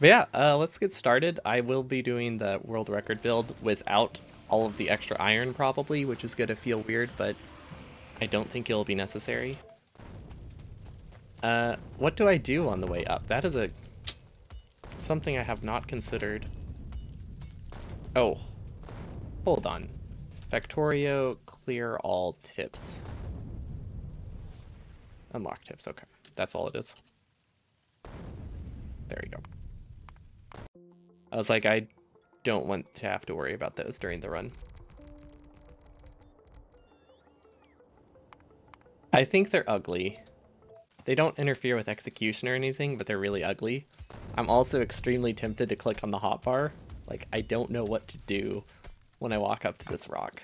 But yeah, let's get started. I will be doing the world record build without all of the extra iron probably, which is going to feel weird, but I don't think it'll be necessary. What do I do on the way up? That is a something I have not considered. Oh, hold on. Factorio, clear all tips. Unlock tips, okay. That's all it is. There you go. I was like, I don't want to have to worry about those during the run. I think they're ugly. They don't interfere with execution or anything, but they're really ugly. I'm also extremely tempted to click on the hotbar. Like, I don't know what to do when I walk up to this rock.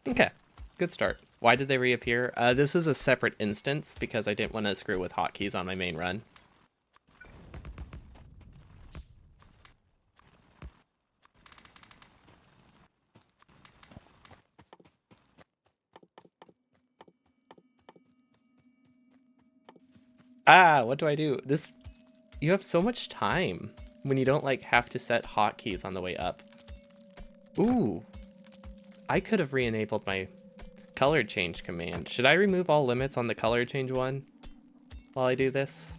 Okay, good start. Why did they reappear? This is a separate instance because I didn't want to screw with hotkeys on my main run. Ah, what do I do? You have so much time when you don't like have to set hotkeys on the way up. Ooh, I could have re-enabled my color change command. Should I remove all limits on the color change one while I do this?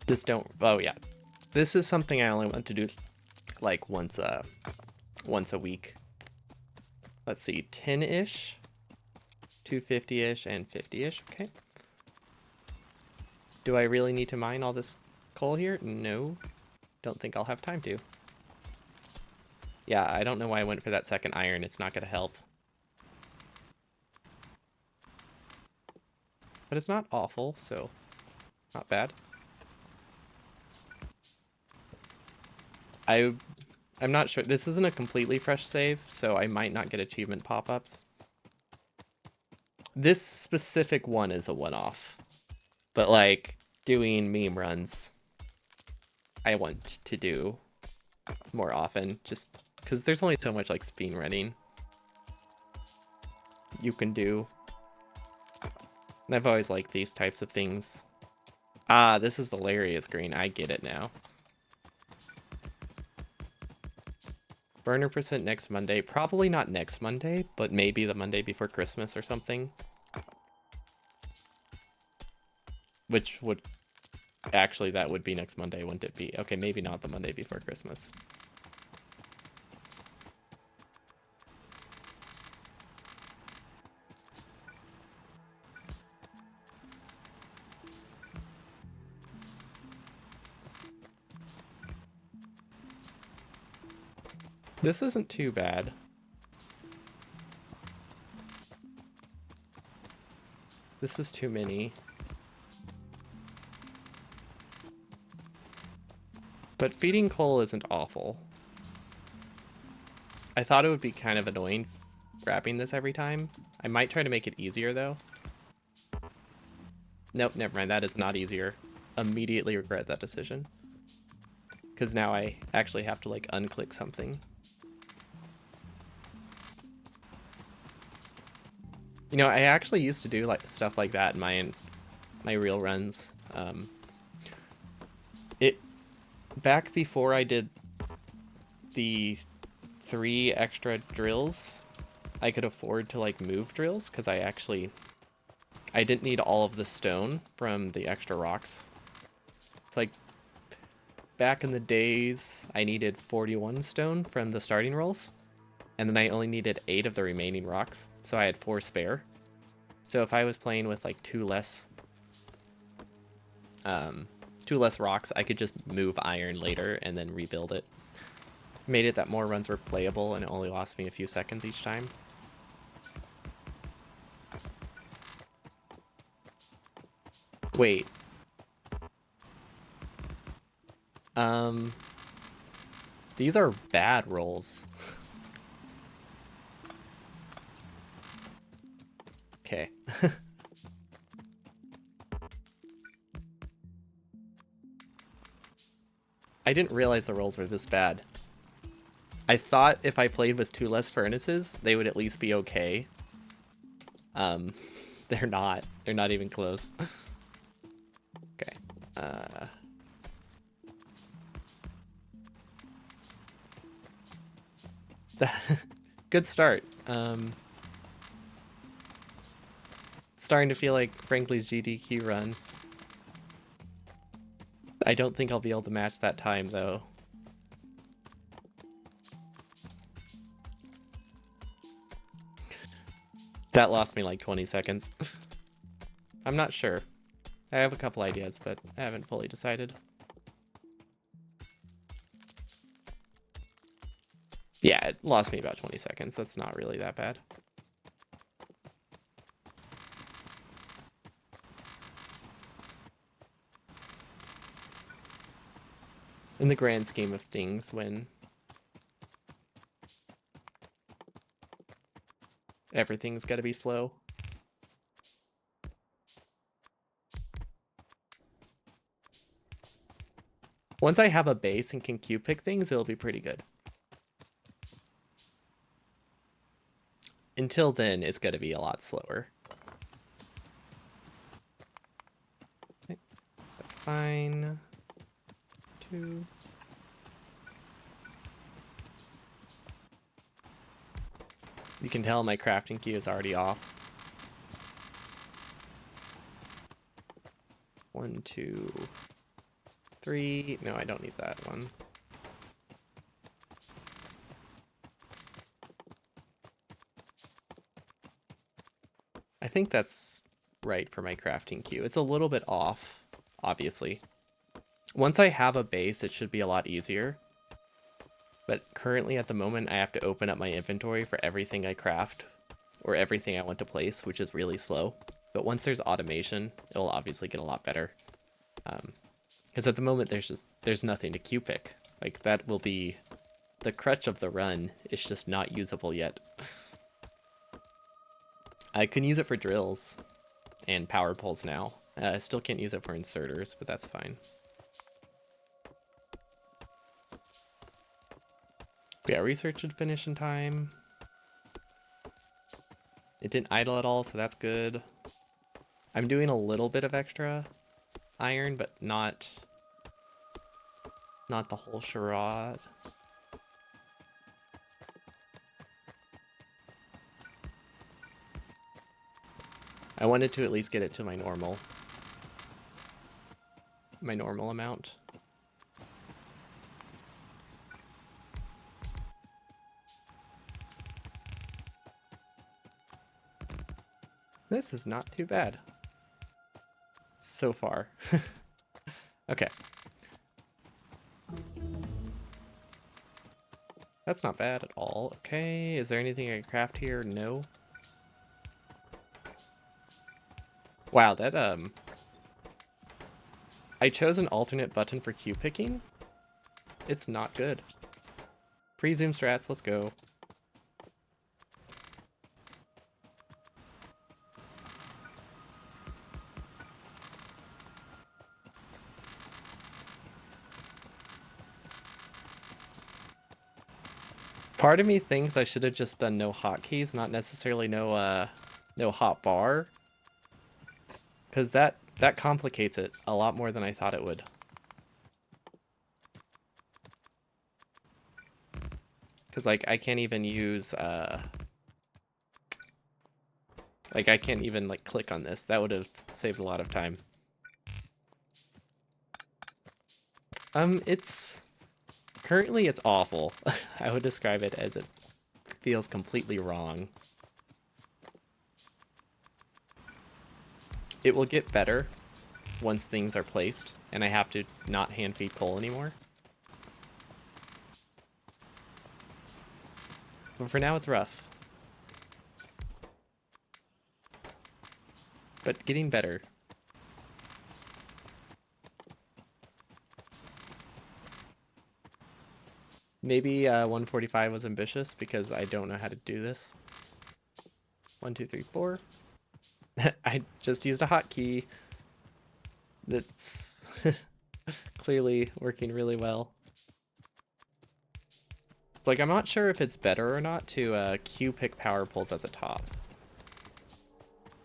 Just don't. Oh yeah, this is something I only want to do like once a week. Let's see, 10-ish, 250-ish, and 50-ish. Okay. Do I really need to mine all this coal here? No. Don't think I'll have time to. Yeah, I don't know why I went for that second iron. It's not gonna help. But it's not awful, so not bad. I'm not sure. This isn't a completely fresh save, so I might not get achievement pop-ups. This specific one is a one-off. But like doing meme runs, I want to do more often, just because there's only so much like speed running you can do. And I've always liked these types of things. Ah, this is the Larius green. I get it now. Burner percent next Monday. Probably not next Monday, but maybe the Monday before Christmas or something. Which would... Actually, that would be next Monday, wouldn't it be? Okay, maybe not the Monday before Christmas. This isn't too bad. This is too many. But feeding coal isn't awful. I thought it would be kind of annoying grabbing this every time. I might try to make it easier though. Nope, never mind. That is not easier. Immediately regret that decision. Because now I actually have to like unclick something. You know, I actually used to do like stuff like that in my real runs. It back before I did the 3 extra drills, I could afford to like move drills because I didn't need all of the stone from the extra rocks. It's like back in the days, I needed 41 stone from the starting rolls, and then I only needed 8 of the remaining rocks, so I had 4 spare. So if I was playing with like two less rocks, I could just move iron later and then rebuild it. Made it that more runs were playable, and it only lost me a few seconds each time. Wait. These are bad rolls. Okay. I didn't realize the rolls were this bad. I thought if I played with 2 less furnaces, they would at least be okay. They're not. They're not even close. Okay. Good start. Starting to feel like Frankly's GDQ run. I don't think I'll be able to match that time, though. That lost me like 20 seconds. I'm not sure. I have a couple ideas, but I haven't fully decided. Yeah, it lost me about 20 seconds. That's not really that bad. In the grand scheme of things, when everything's got to be slow. Once I have a base and can queue pick things, it'll be pretty good. Until then, it's going to be a lot slower. Okay, that's fine. 2. You can tell my crafting queue is already off. 1, 2, 3. No, I don't need that one. I think that's right for my crafting queue. It's a little bit off, obviously. Once I have a base, it should be a lot easier. But currently at the moment, I have to open up my inventory for everything I craft or everything I want to place, which is really slow. But once there's automation, it'll obviously get a lot better. Because at the moment, there's nothing to queue pick. Like, that will be the crutch of the run. It's just not usable yet. I can use it for drills and power poles now. I still can't use it for inserters, but that's fine. Yeah, research should finish in time. It didn't idle at all, so that's good. I'm doing a little bit of extra iron, but not the whole charade. I wanted to at least get it to my normal amount. This is not too bad so far. Okay. That's not bad at all. Okay, is there anything I can craft here? No. Wow, that I chose an alternate button for queue picking. It's not good. Pre-zoom strats, let's go. Part of me thinks I should have just done no hotkeys, not necessarily no hotbar. Because that complicates it a lot more than I thought it would. Because, like, I can't even use, like, I can't even, like, click on this. That would have saved a lot of time. Currently it's awful. I would describe it as it feels completely wrong. It will get better once things are placed, and I have to not hand feed coal anymore. But for now, it's rough. But getting better. Maybe 145 was ambitious because I don't know how to do this. 1, 2, 3, 4. I just used a hotkey. That's clearly working really well. It's like, I'm not sure if it's better or not to queue pick power poles at the top.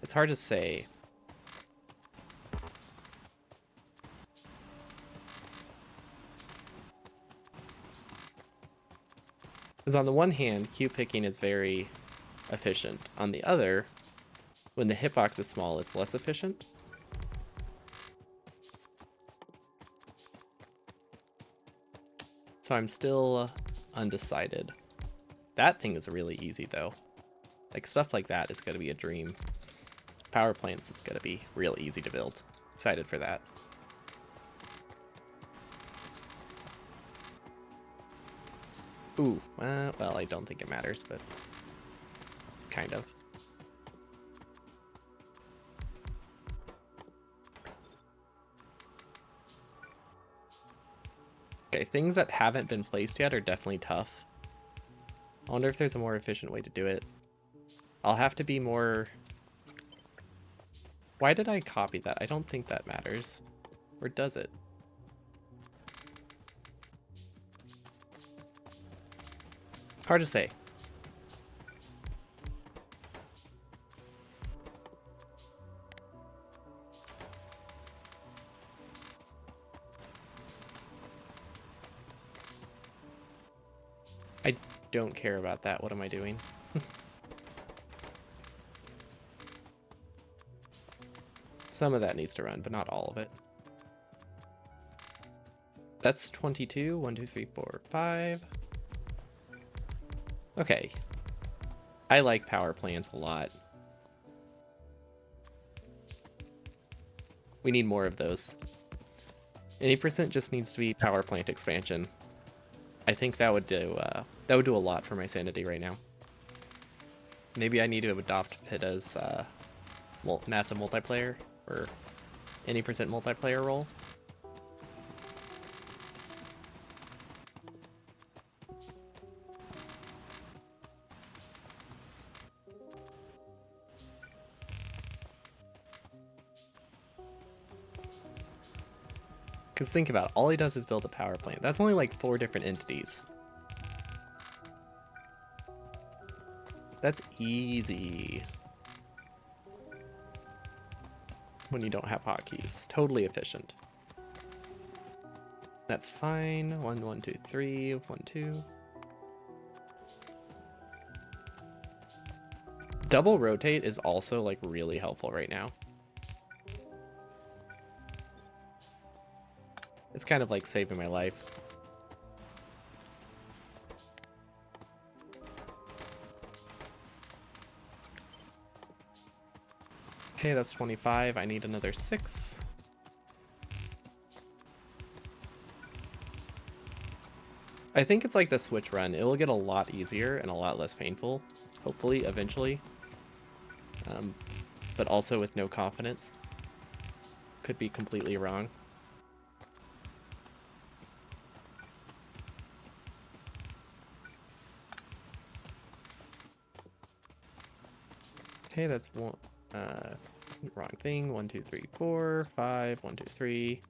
It's hard to say. Because on the one hand, queue picking is very efficient. On the other, when the hitbox is small, it's less efficient. So I'm still undecided. That thing is really easy though. Like stuff like that is going to be a dream. Power plants is going to be real easy to build. Excited for that. Ooh, well, I don't think it matters, but kind of. Okay, things that haven't been placed yet are definitely tough. I wonder if there's a more efficient way to do it. I'll have to be more... Why did I copy that? I don't think that matters. Or does it? Hard to say. I don't care about that. What am I doing? Some of that needs to run, but not all of it. That's 22. 1, 2, 3, 4, 5. Okay. I like power plants a lot. We need more of those. 80% just needs to be power plant expansion. I think that would do a lot for my sanity right now. Maybe I need to adopt it as Matt's a multiplayer or any percent multiplayer role. Because think about it, all he does is build a power plant. That's only like 4 different entities. That's easy. When you don't have hotkeys. Totally efficient. That's fine. 1, 1, 2, 3, 1, 2. Double rotate is also like really helpful right now. It's kind of like saving my life. Okay, that's 25. I need another 6. I think it's like the switch run. It will get a lot easier and a lot less painful, hopefully, eventually. But also with no confidence. Could be completely wrong. Okay, that's one. Wrong thing. 1, 2, 3, 4, 5. 1, 2, 3.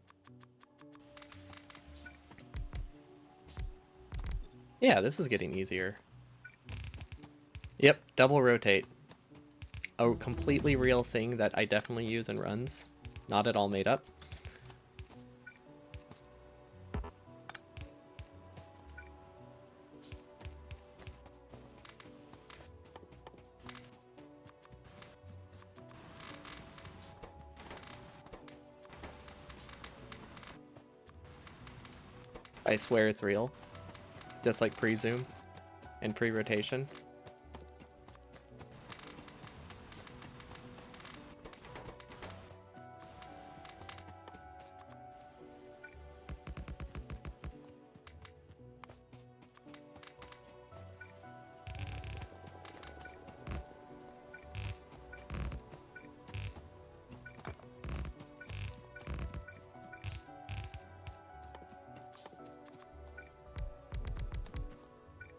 Yeah, this is getting easier. Yep, double rotate. A completely real thing that I definitely use in runs. Not at all made up. I swear it's real. Just like pre-zoom and pre-rotation.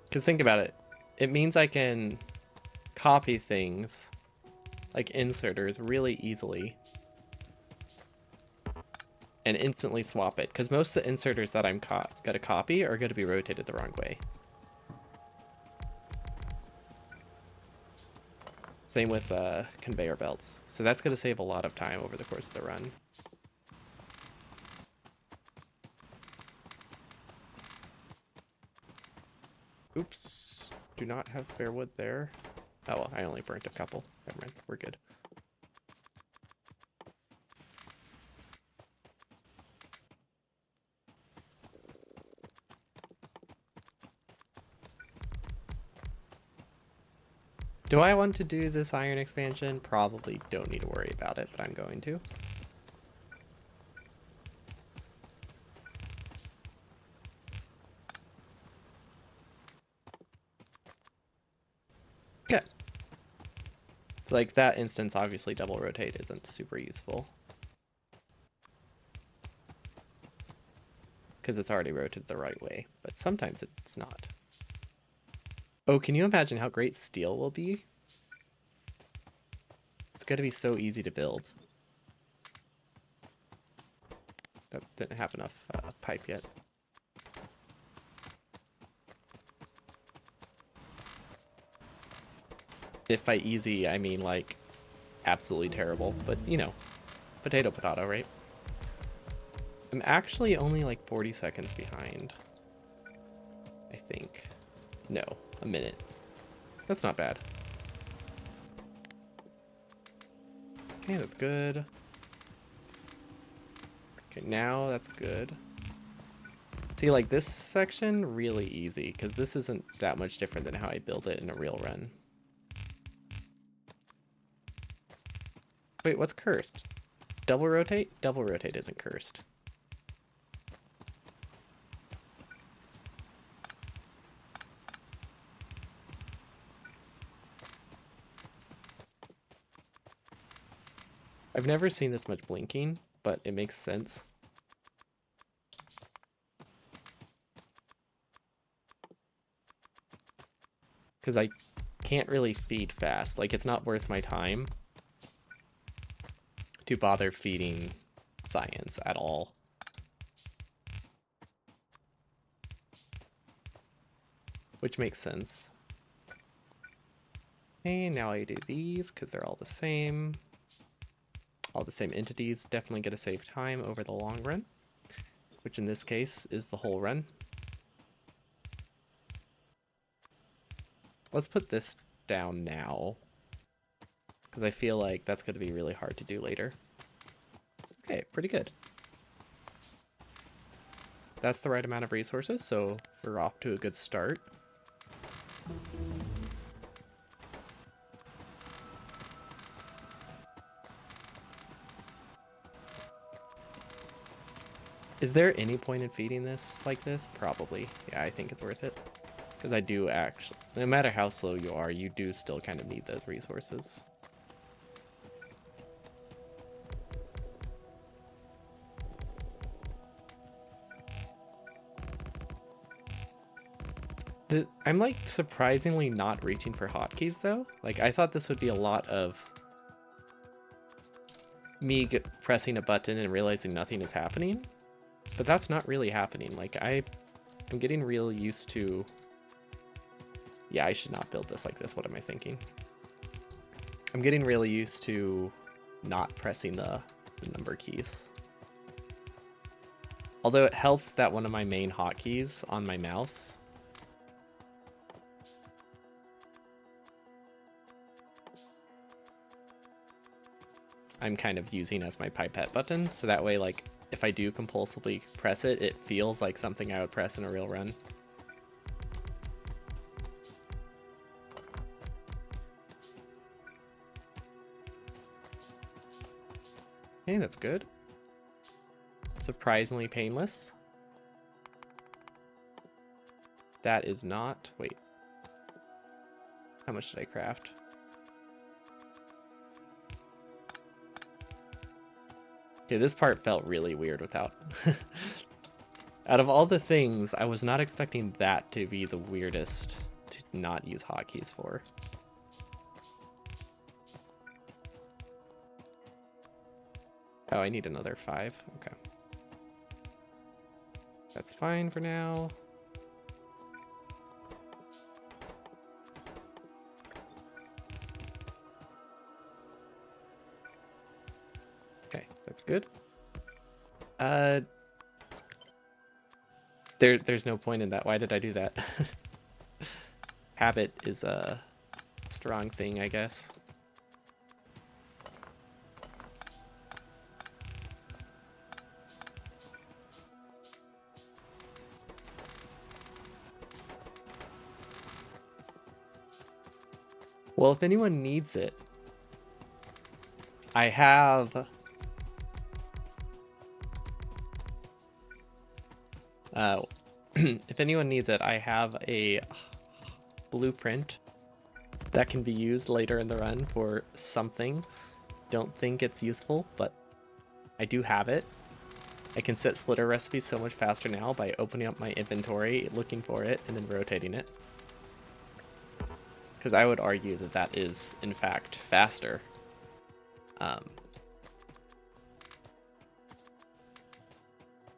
Because think about it. It means I can copy things like inserters really easily and instantly swap it. Because most of the inserters that I'm gonna copy are going to be rotated the wrong way. Same with conveyor belts. So that's going to save a lot of time over the course of the run. Oops. Do not have spare wood there. Oh, well, I only burnt a couple. Never mind. We're good. Do I want to do this iron expansion? Probably don't need to worry about it, but I'm going to. Okay. So like that instance, obviously double rotate isn't super useful. Because it's already rotated the right way, but sometimes it's not. Oh, can you imagine how great steel will be? It's going to be so easy to build. That didn't have enough pipe yet. If by easy, I mean like absolutely terrible, but you know, potato, right? I'm actually only like 40 seconds behind. I think. No, a minute. That's not bad. Okay, that's good. Okay, now that's good. See, like this section, really easy, because this isn't that much different than how I build it in a real run. Wait, what's cursed? Double rotate? Double rotate isn't cursed. I've never seen this much blinking, but it makes sense. Because I can't really feed fast. Like, it's not worth my time to bother feeding science at all. Which makes sense. Okay, now I do these because they're all the same. All the same entities, definitely going to save time over the long run, which in this case is the whole run. Let's put this down now, because I feel like that's going to be really hard to do later. Okay, pretty good. That's the right amount of resources, so we're off to a good start. Is there any point in feeding this like this? Probably. Yeah, I think it's worth it. Because I do actually, no matter how slow you are, you do still kind of need those resources. I'm like surprisingly not reaching for hotkeys though. Like I thought this would be a lot of me pressing a button and realizing nothing is happening. But that's not really happening. Like I'm getting real used to... Yeah, I should not build this like this. What am I thinking? I'm getting really used to not pressing the number keys. Although it helps that one of my main hotkeys on my mouse I'm kind of using as my pipette button, so that way, like, if I do compulsively press it, it feels like something I would press in a real run. Okay, that's good. Surprisingly painless. That is not... Wait. How much did I craft? Okay, this part felt really weird without... Out of all the things, I was not expecting that to be the weirdest to not use hotkeys for. Oh, I need another 5. Okay. That's fine for now. Okay, that's good. There's no point in that. Why did I do that? Habit is a strong thing, I guess. Well, if anyone needs it, I have if anyone needs it, I have a blueprint that can be used later in the run for something. Don't think it's useful, but I do have it. I can set splitter recipes so much faster now by opening up my inventory, looking for it, and then rotating it. Because I would argue that that is, in fact, faster.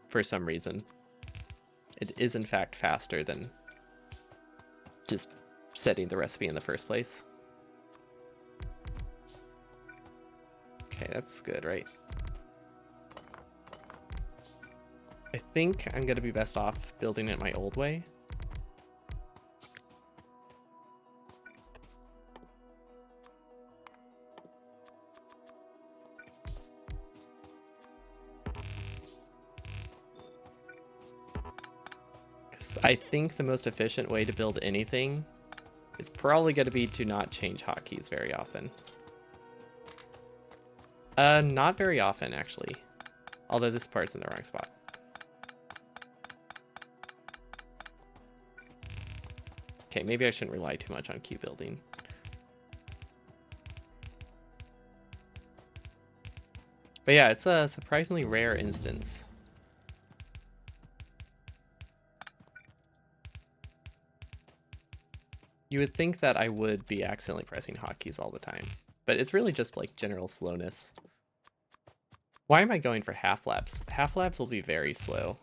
For some reason. It is, in fact, faster than just setting the recipe in the first place. Okay, that's good, right? I think I'm going to be best off building it my old way. I think the most efficient way to build anything is probably going to be to not change hotkeys very often. Not very often, actually. Although this part's in the wrong spot. Okay, maybe I shouldn't rely too much on queue building. But yeah, it's a surprisingly rare instance. You would think that I would be accidentally pressing hotkeys all the time, but it's really just like general slowness. Why am I going for half laps? Half laps will be very slow.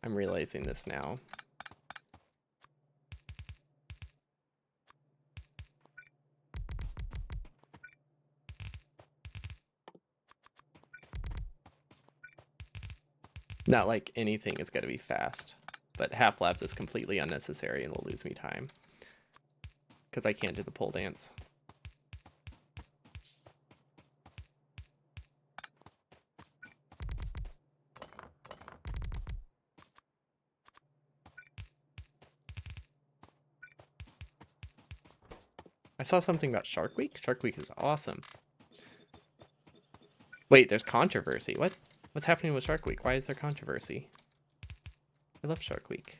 I'm realizing this now. Not like anything is going to be fast, but half laps is completely unnecessary and will lose me time. Because I can't do the pole dance. I saw something about Shark Week. Shark Week is awesome. Wait, there's controversy. What? What's happening with Shark Week? Why is there controversy? I love Shark Week.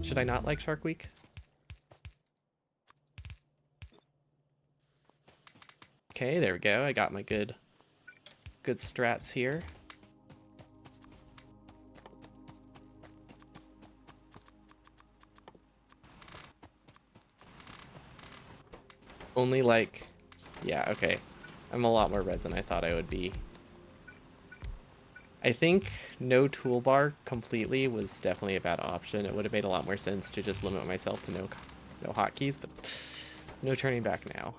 Should I not like Shark Week? Okay, there we go. I got my good strats here. Only like, yeah, okay. I'm a lot more red than I thought I would be. I think no toolbar completely was definitely a bad option. It would have made a lot more sense to just limit myself to no hotkeys, but no turning back now.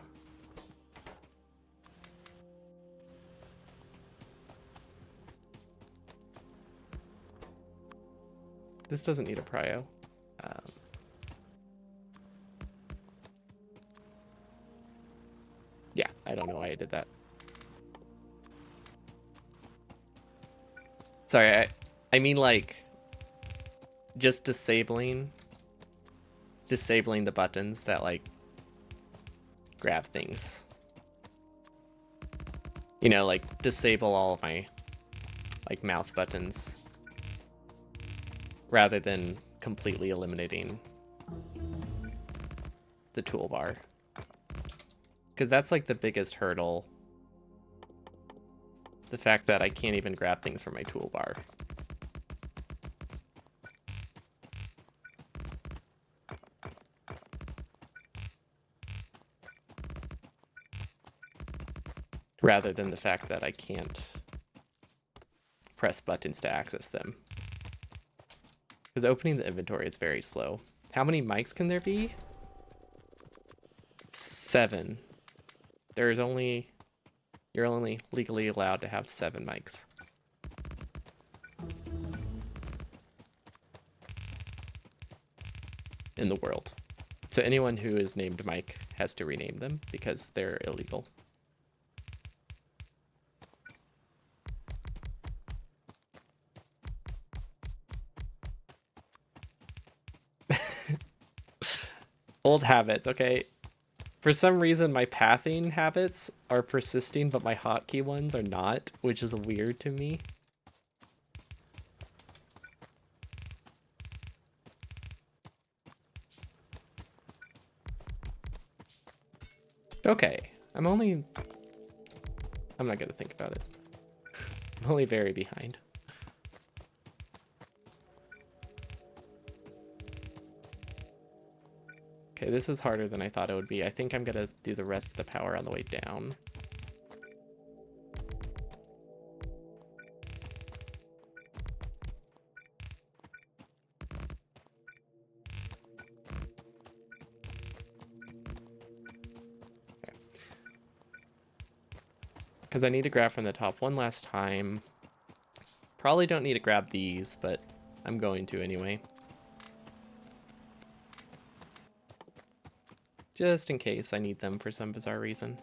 This doesn't need a prio. Yeah, I don't know why I did that. Sorry, I mean like just disabling the buttons that like grab things. You know, like disable all of my like mouse buttons rather than completely eliminating the toolbar. Because that's like the biggest hurdle. The fact that I can't even grab things from my toolbar. Rather than the fact that I can't press buttons to access them. Because opening the inventory is very slow. How many mics can there be? 7. There's only... You're only legally allowed to have 7 mics. In the world. So anyone who is named Mike has to rename them because they're illegal. Old habits, okay. For some reason, my pathing habits are persisting, but my hotkey ones are not, which is weird to me. Okay, I'm not gonna think about it. I'm only very behind. Okay, this is harder than I thought it would be. I think I'm gonna do the rest of the power on the way down. Because I need to grab from the top one last time. Probably don't need to grab these, but I'm going to anyway. Just in case I need them for some bizarre reason.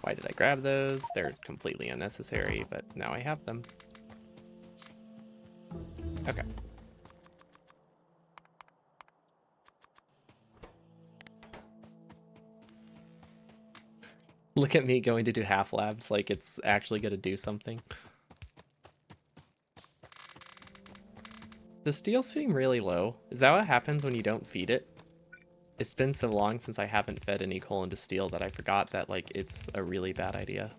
Why did I grab those? They're completely unnecessary, but now I have them. Okay. Look at me going to do half labs like it's actually going to do something. The steel seem really low. Is that what happens when you don't feed it? It's been so long since I haven't fed any coal into steel that I forgot that like it's a really bad idea.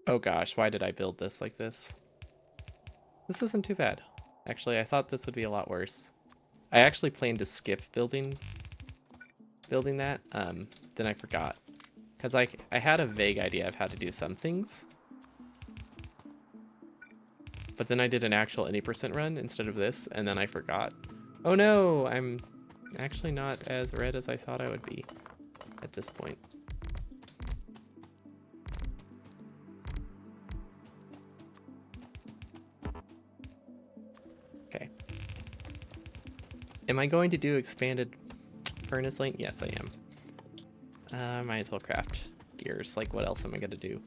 Oh gosh, why did I build this like this? This isn't too bad. Actually, I thought this would be a lot worse. I actually planned to skip building that, then I forgot. Because I had a vague idea of how to do some things. But then I did an actual any percent run instead of this, and then I forgot. Oh no, I'm actually not as red as I thought I would be at this point. Okay. Am I going to do expanded furnace lane? Yes, I am. Might as well craft gears. Like, what else am I going to do?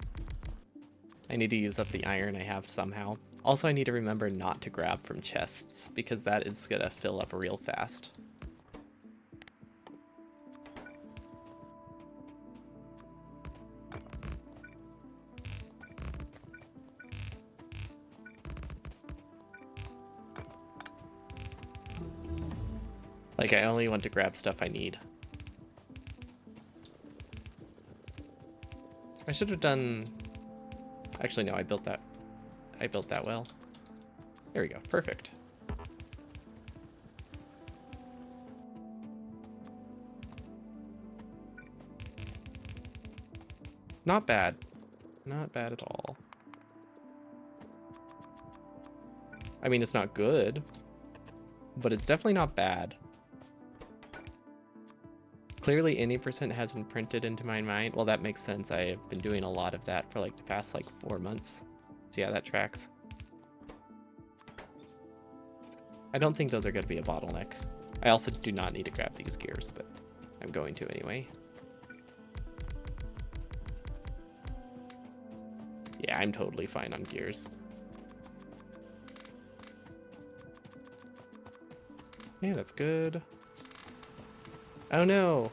I need to use up the iron I have somehow. Also, I need to remember not to grab from chests, because that is going to fill up real fast. Like, I only want to grab stuff I need. I should have done... Actually, no, I built that well. There we go. Perfect. Not bad. Not bad at all. I mean, it's not good, but it's definitely not bad. Clearly, any percent hasn't printed into my mind. Well, that makes sense. I have been doing a lot of that for like the past like 4 months. So yeah, that tracks. I don't think those are going to be a bottleneck. I also do not need to grab these gears, but I'm going to anyway. Yeah, I'm totally fine on gears. Yeah, that's good. Oh no!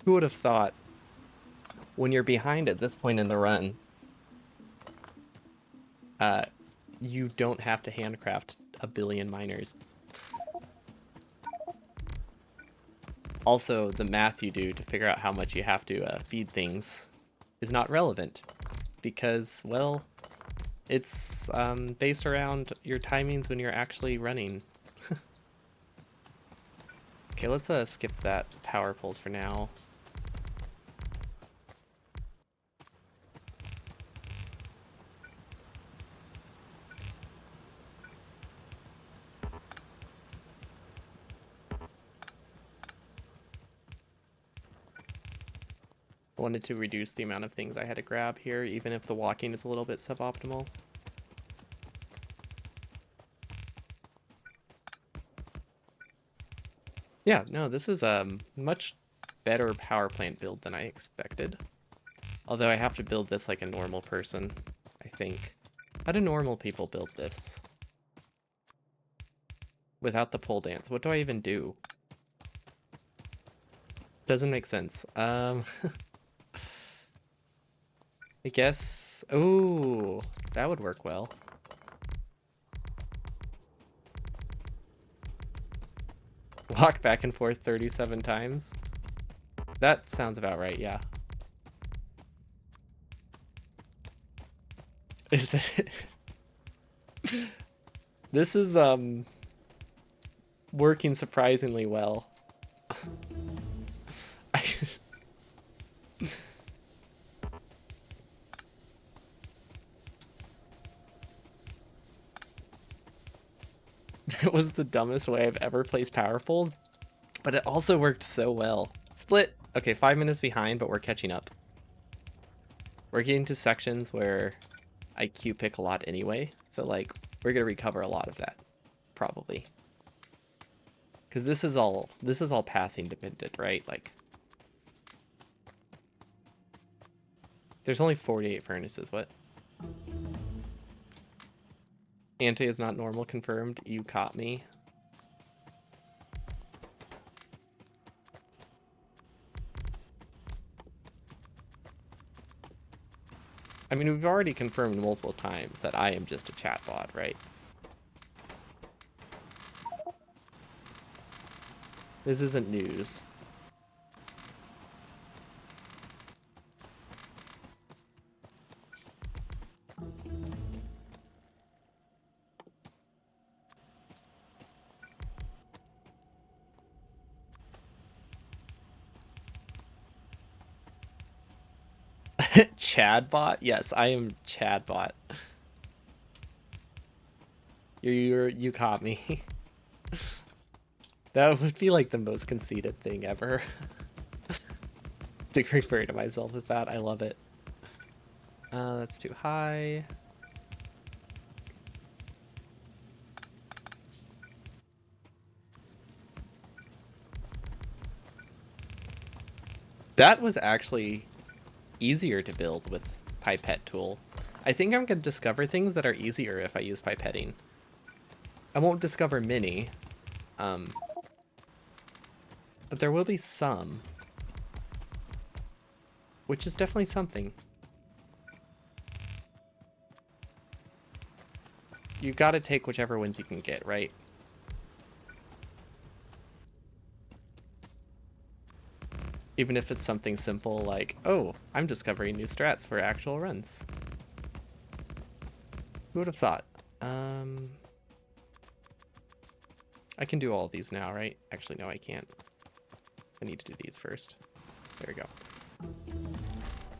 Who would have thought when you're behind at this point in the run, you don't have to handcraft a billion miners. Also, the math you do to figure out how much you have to feed things is not relevant because, well, It's based around your timings when you're actually running. Okay, let's skip that power poles for now. Wanted to reduce the amount of things I had to grab here, even if the walking is a little bit suboptimal. Yeah, no, this is a much better power plant build than I expected. Although I have to build this like a normal person, I think. How do normal people build this? Without the pole dance, what do I even do? Doesn't make sense. I guess... Oh, that would work well. Walk back and forth 37 times. That sounds about right, yeah. Is that... This is, working surprisingly well. It was the dumbest way I've ever placed power poles, but it also worked so well. Split! Okay, 5 minutes behind, but we're catching up. We're getting to sections where I Q pick a lot anyway, so like, we're gonna recover a lot of that, probably. Because this is all pathing dependent, right? Like, there's only 48 furnaces, what? Anti is not normal confirmed, you caught me. I mean, we've already confirmed multiple times that I am just a chatbot, right? This isn't news. Chadbot? Yes, I am Chadbot. You caught me. That would be like the most conceited thing ever. To refer to myself as that, I love it. That's too high. That was actually easier to build with pipette tool. I think I'm going to discover things that are easier if I use pipetting. I won't discover many, but there will be some, which is definitely something. You gotta take whichever ones you can get, right? Even if it's something simple like, oh, I'm discovering new strats for actual runs. Who would have thought? I can do all of these now, right? Actually, no, I can't. I need to do these first. There we go.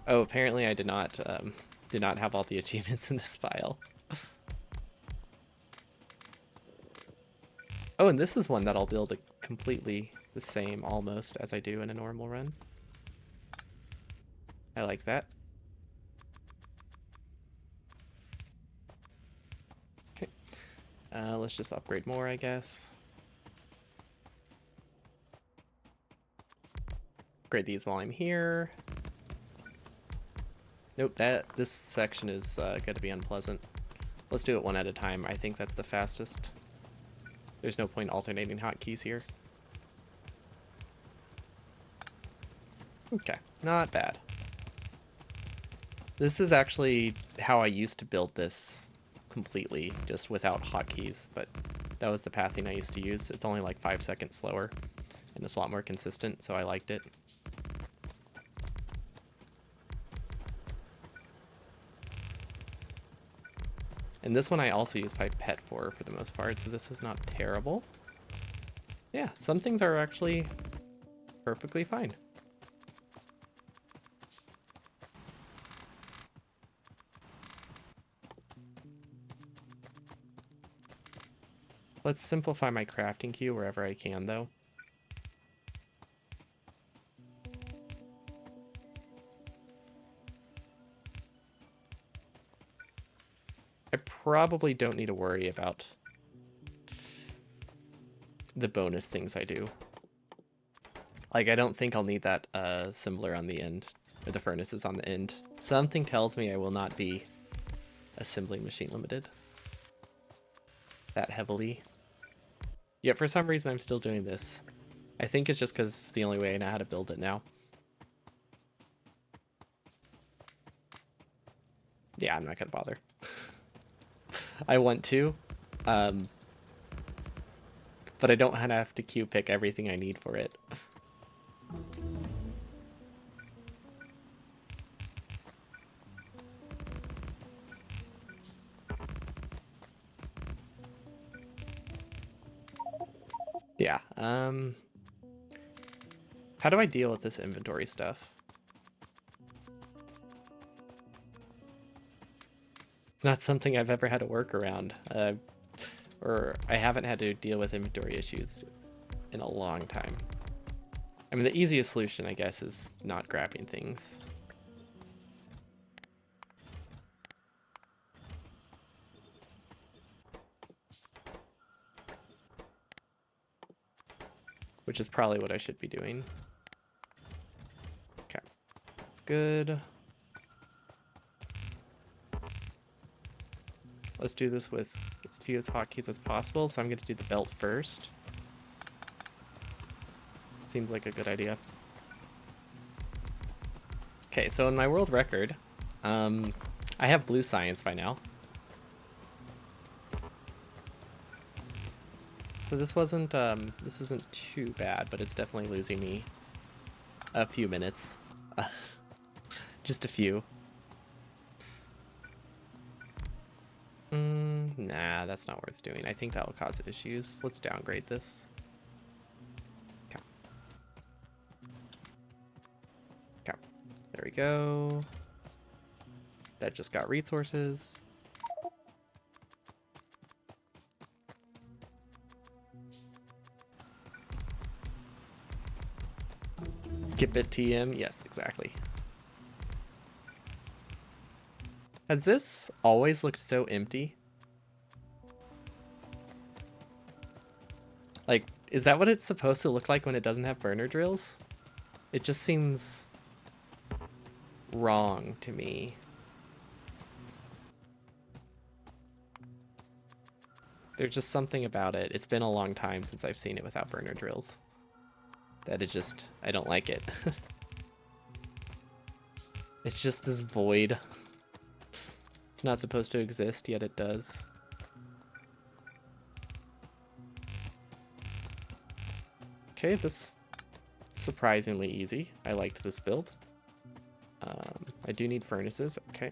Oh, apparently I did not have all the achievements in this file. Oh, and this is one that I'll build completely the same, almost, as I do in a normal run. I like that. Okay. Let's just upgrade more, I guess. Upgrade these while I'm here. Nope, this section is going to be unpleasant. Let's do it one at a time. I think that's the fastest. There's no point alternating hotkeys here. Okay, not bad. This is actually how I used to build this completely, just without hotkeys, but that was the pathing I used to use. It's only like 5 seconds slower, and it's a lot more consistent, so I liked it. And this one I also use pipette for the most part, so this is not terrible. Yeah, some things are actually perfectly fine. Let's simplify my crafting queue wherever I can, though. I probably don't need to worry about the bonus things I do. Like, I don't think I'll need that assembler on the end, or the furnaces on the end. Something tells me I will not be assembling machine limited that heavily. Yet for some reason I'm still doing this. I think it's just because it's the only way I know how to build it now. Yeah, I'm not gonna bother. I want to, but I don't have to queue pick everything I need for it. Yeah, how do I deal with this inventory stuff? It's not something I've ever had to work around, or I haven't had to deal with inventory issues in a long time. I mean, the easiest solution, I guess, is not grabbing things. Which is probably what I should be doing. Okay, that's good. Let's do this with as few hotkeys as possible. So I'm going to do the belt first. Seems like a good idea. Okay, so in my world record, I have blue science by now. So this isn't too bad, but it's definitely losing me a few minutes. Just a few. Nah, that's not worth doing. I think that will cause issues. Let's downgrade this. Okay. Okay. There we go. That just got resources. Skip it, TM. Yes, exactly. Has this always looked so empty? Like, is that what it's supposed to look like when it doesn't have burner drills? It just seems wrong to me. There's just something about it. It's been a long time since I've seen it without burner drills. That I don't like it. It's just this void. It's not supposed to exist, yet it does. Okay, this is surprisingly easy. I liked this build. I do need furnaces. Okay.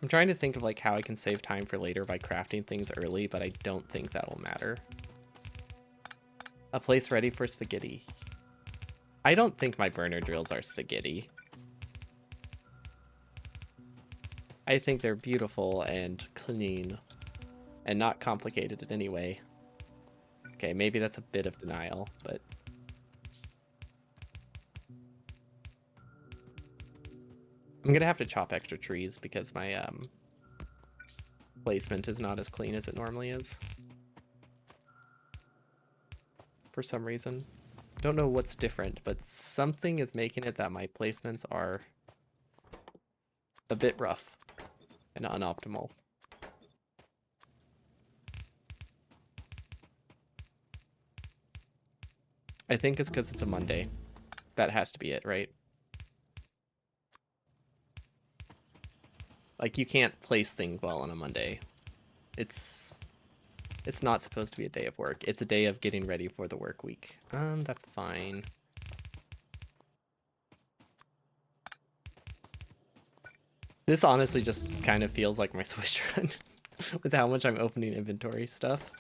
I'm trying to think of like how I can save time for later by crafting things early, but I don't think that will matter. A place ready for spaghetti. I don't think my burner drills are spaghetti. I think they're beautiful and clean and not complicated in any way. Okay, maybe that's a bit of denial, but I'm gonna have to chop extra trees because my placement is not as clean as it normally is. For some reason. Don't know what's different, but something is making it that my placements are a bit rough and unoptimal. I think it's because it's a Monday. That has to be it, right? Like, you can't place things well on a Monday. It's It's not supposed to be a day of work. It's a day of getting ready for the work week. That's fine. This honestly just kind of feels like my Swish run with how much I'm opening inventory stuff,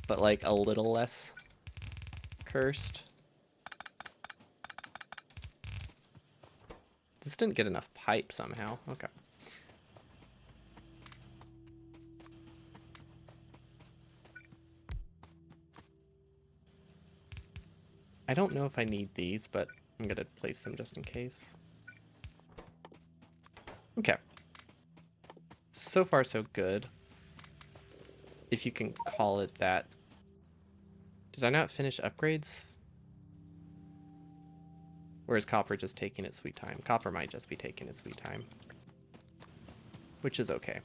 but like a little less cursed. This didn't get enough pipe somehow. Okay. I don't know if I need these, but I'm gonna place them just in case. Okay. So far, so good. If you can call it that. Did I not finish upgrades? Or is copper just taking its sweet time? Copper might just be taking its sweet time. Which is okay.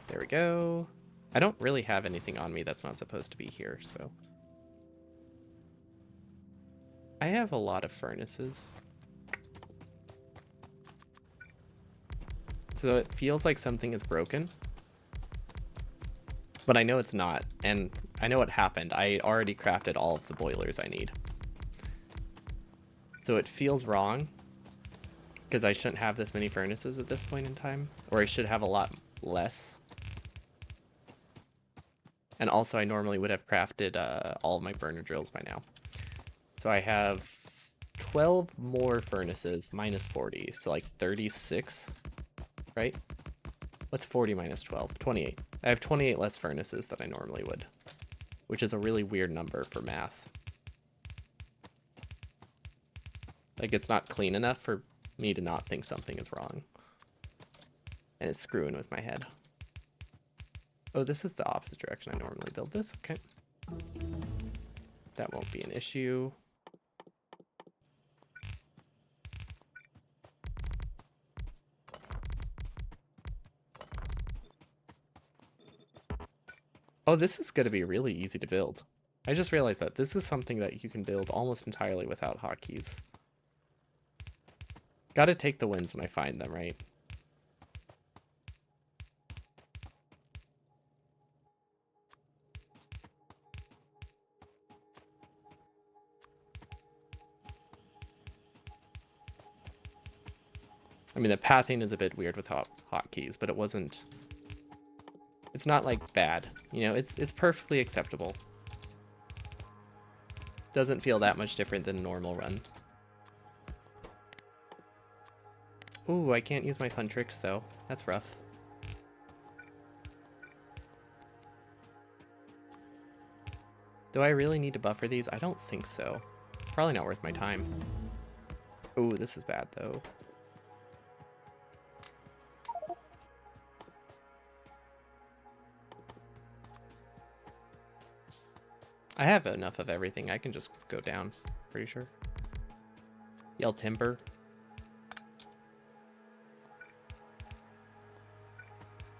There we go. I don't really have anything on me that's not supposed to be here, so. I have a lot of furnaces. So it feels like something is broken. But I know it's not, and I know what happened. I already crafted all of the boilers I need. So it feels wrong, because I shouldn't have this many furnaces at this point in time, or I should have a lot less. And also I normally would have crafted all of my burner drills by now. So I have 12 more furnaces minus 40, so like 36, right? What's 40 minus 12? 28. I have 28 less furnaces than I normally would, which is a really weird number for math. Like, it's not clean enough for me to not think something is wrong. And it's screwing with my head. Oh, this is the opposite direction I normally build this. Okay. That won't be an issue. Oh, this is going to be really easy to build. I just realized that this is something that you can build almost entirely without hotkeys. Gotta take the wins when I find them, right? I mean, the pathing is a bit weird with hotkeys, but it wasn't... It's not, like, bad. You know, it's perfectly acceptable. Doesn't feel that much different than a normal run. Ooh, I can't use my fun tricks, though. That's rough. Do I really need to buffer these? I don't think so. Probably not worth my time. Ooh, this is bad, though. I have enough of everything. I can just go down, pretty sure. Yell timber.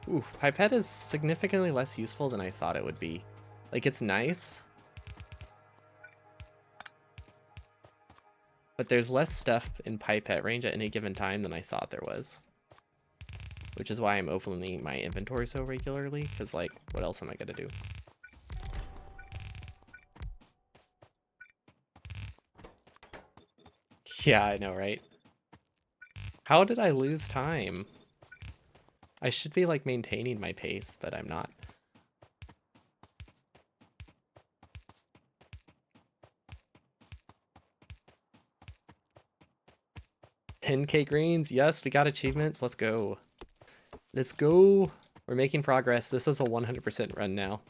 Ooh, pipette is significantly less useful than I thought it would be. Like, it's nice, but there's less stuff in pipette range at any given time than I thought there was. Which is why I'm opening my inventory so regularly, because, like, what else am I gonna do? Yeah, I know, right? How did I lose time? I should be, like, maintaining my pace, but I'm not. $10K greens. Yes, we got achievements. Let's go. Let's go. We're making progress. This is a 100% run now.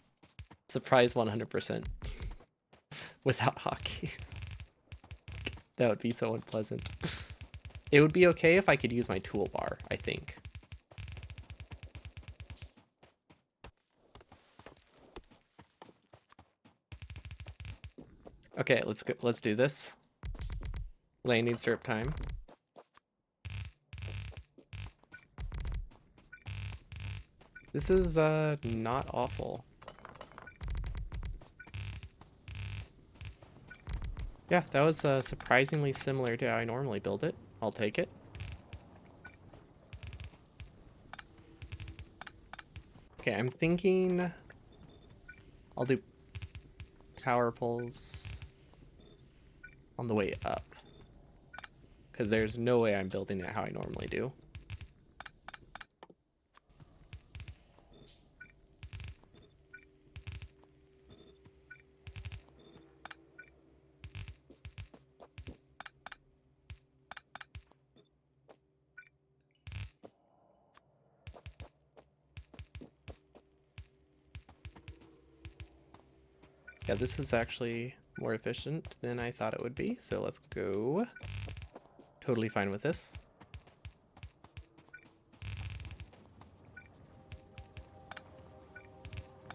Surprise 100%. Without hotkeys. That would be so unpleasant. It would be okay if I could use my toolbar, I think. Okay, let's go. Let's do this. Landing syrup time. This is not awful. Yeah, that was surprisingly similar to how I normally build it. I'll take it. Okay, I'm thinking I'll do power poles on the way up. Because there's no way I'm building it how I normally do. Yeah, this is actually more efficient than I thought it would be, so let's go. Totally fine with this.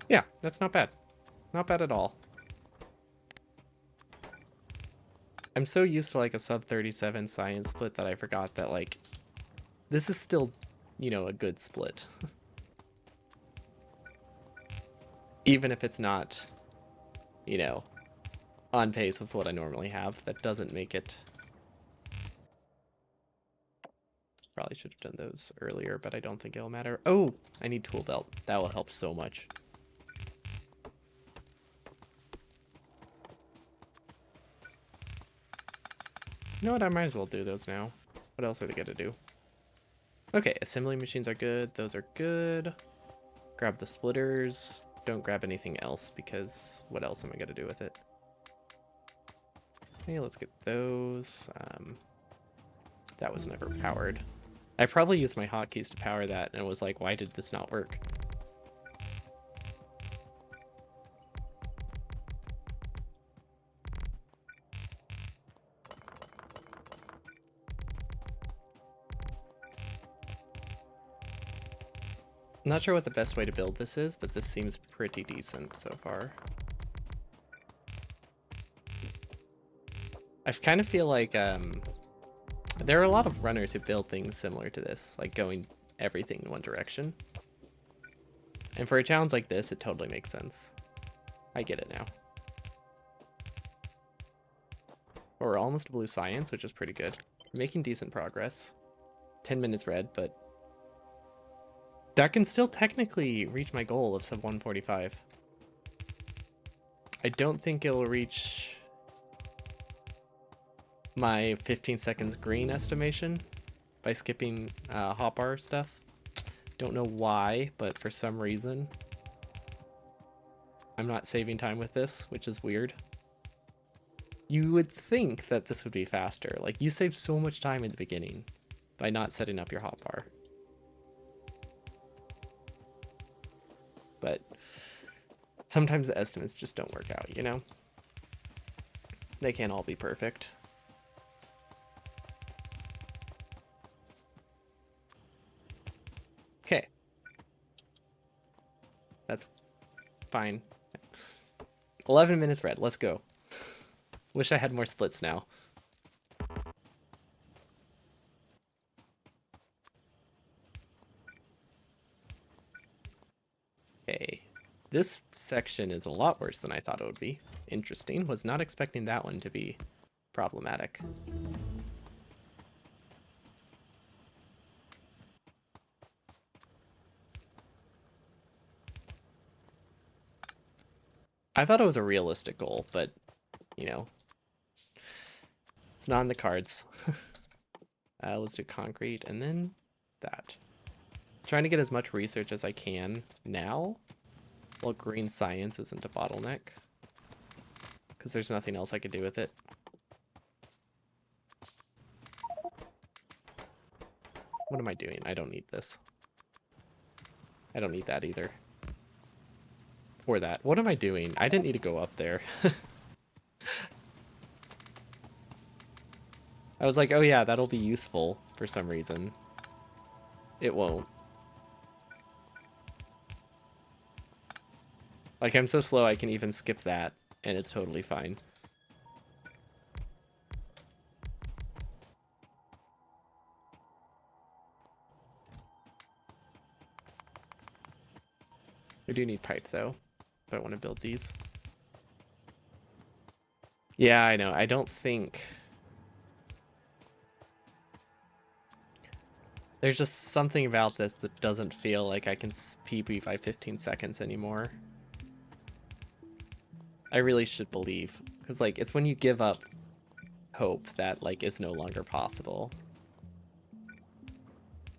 Yeah, that's not bad. Not bad at all. I'm so used to like a sub 37 science split that I forgot that like this is still, you know, a good split. Even if it's not, you know, on pace with what I normally have, that doesn't make it. Probably should have done those earlier, but I don't think it'll matter. Oh, I need tool belt. That will help so much. You know what? I might as well do those now. What else are they gonna do? Okay, assembly machines are good. Those are good. Grab the splitters. Don't grab anything else because what else am I gonna do with it? Okay, let's get those. That was never powered. I probably used my hotkeys to power that and was like, why did this not work? I'm not sure what the best way to build this is, but this seems pretty decent so far. I kind of feel like there are a lot of runners who build things similar to this, like going everything in one direction. And for a challenge like this, it totally makes sense. I get it now. We're almost blue science, which is pretty good. We're making decent progress. 10 minutes red, but that can still technically reach my goal of sub 145. I don't think it'll reach my 15 seconds green estimation by skipping hotbar stuff. Don't know why, but for some reason I'm not saving time with this, which is weird. You would think that this would be faster. Like, you save so much time in the beginning by not setting up your hotbar. But sometimes the estimates just don't work out, you know? They can't all be perfect. Okay. That's fine. 11 minutes red. Let's go. Wish I had more splits now. Okay. This section is a lot worse than I thought it would be. Interesting. Was not expecting that one to be problematic. I thought it was a realistic goal, but, you know, it's not in the cards. Let's do concrete and then that. Trying to get as much research as I can now, while green science isn't a bottleneck. Because there's nothing else I could do with it. What am I doing? I don't need this. I don't need that either. Or that. What am I doing? I didn't need to go up there. I was like, oh yeah, that'll be useful for some reason. It won't. Like, I'm so slow I can even skip that, and it's totally fine. I do need pipe, though, if I want to build these. Yeah, I know. I don't think... There's just something about this that doesn't feel like I can PB by 15 seconds anymore. I really should believe. Because, like, it's when you give up hope that, like, it's no longer possible.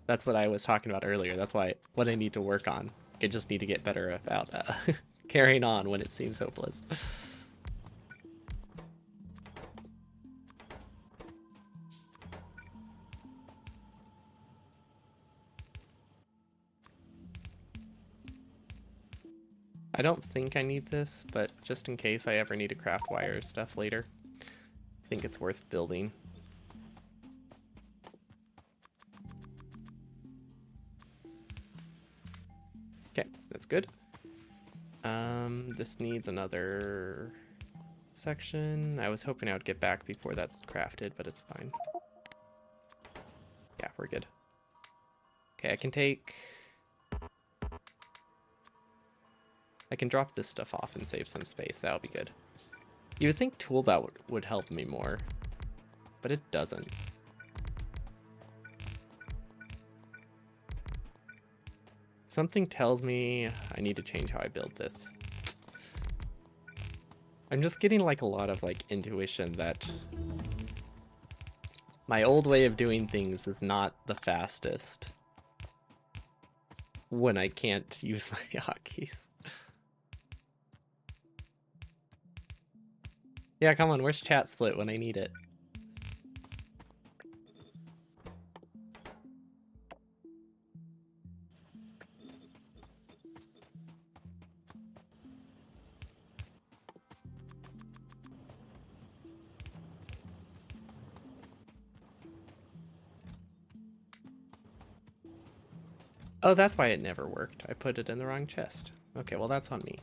That's what I was talking about earlier. That's what I need to work on. I just need to get better about carrying on when it seems hopeless. I don't think I need this, but just in case I ever need to craft wire stuff later, I think it's worth building. Okay, that's good. This needs another section. I was hoping I would get back before that's crafted, but it's fine. Yeah, we're good. Okay, I can drop this stuff off and save some space. That'll be good. You would think toolbar would help me more, but it doesn't. Something tells me I need to change how I build this. I'm just getting like a lot of like intuition that my old way of doing things is not the fastest when I can't use my hotkeys. Yeah, come on, where's chat split when I need it? Oh, that's why it never worked. I put it in the wrong chest. Okay, well that's on me.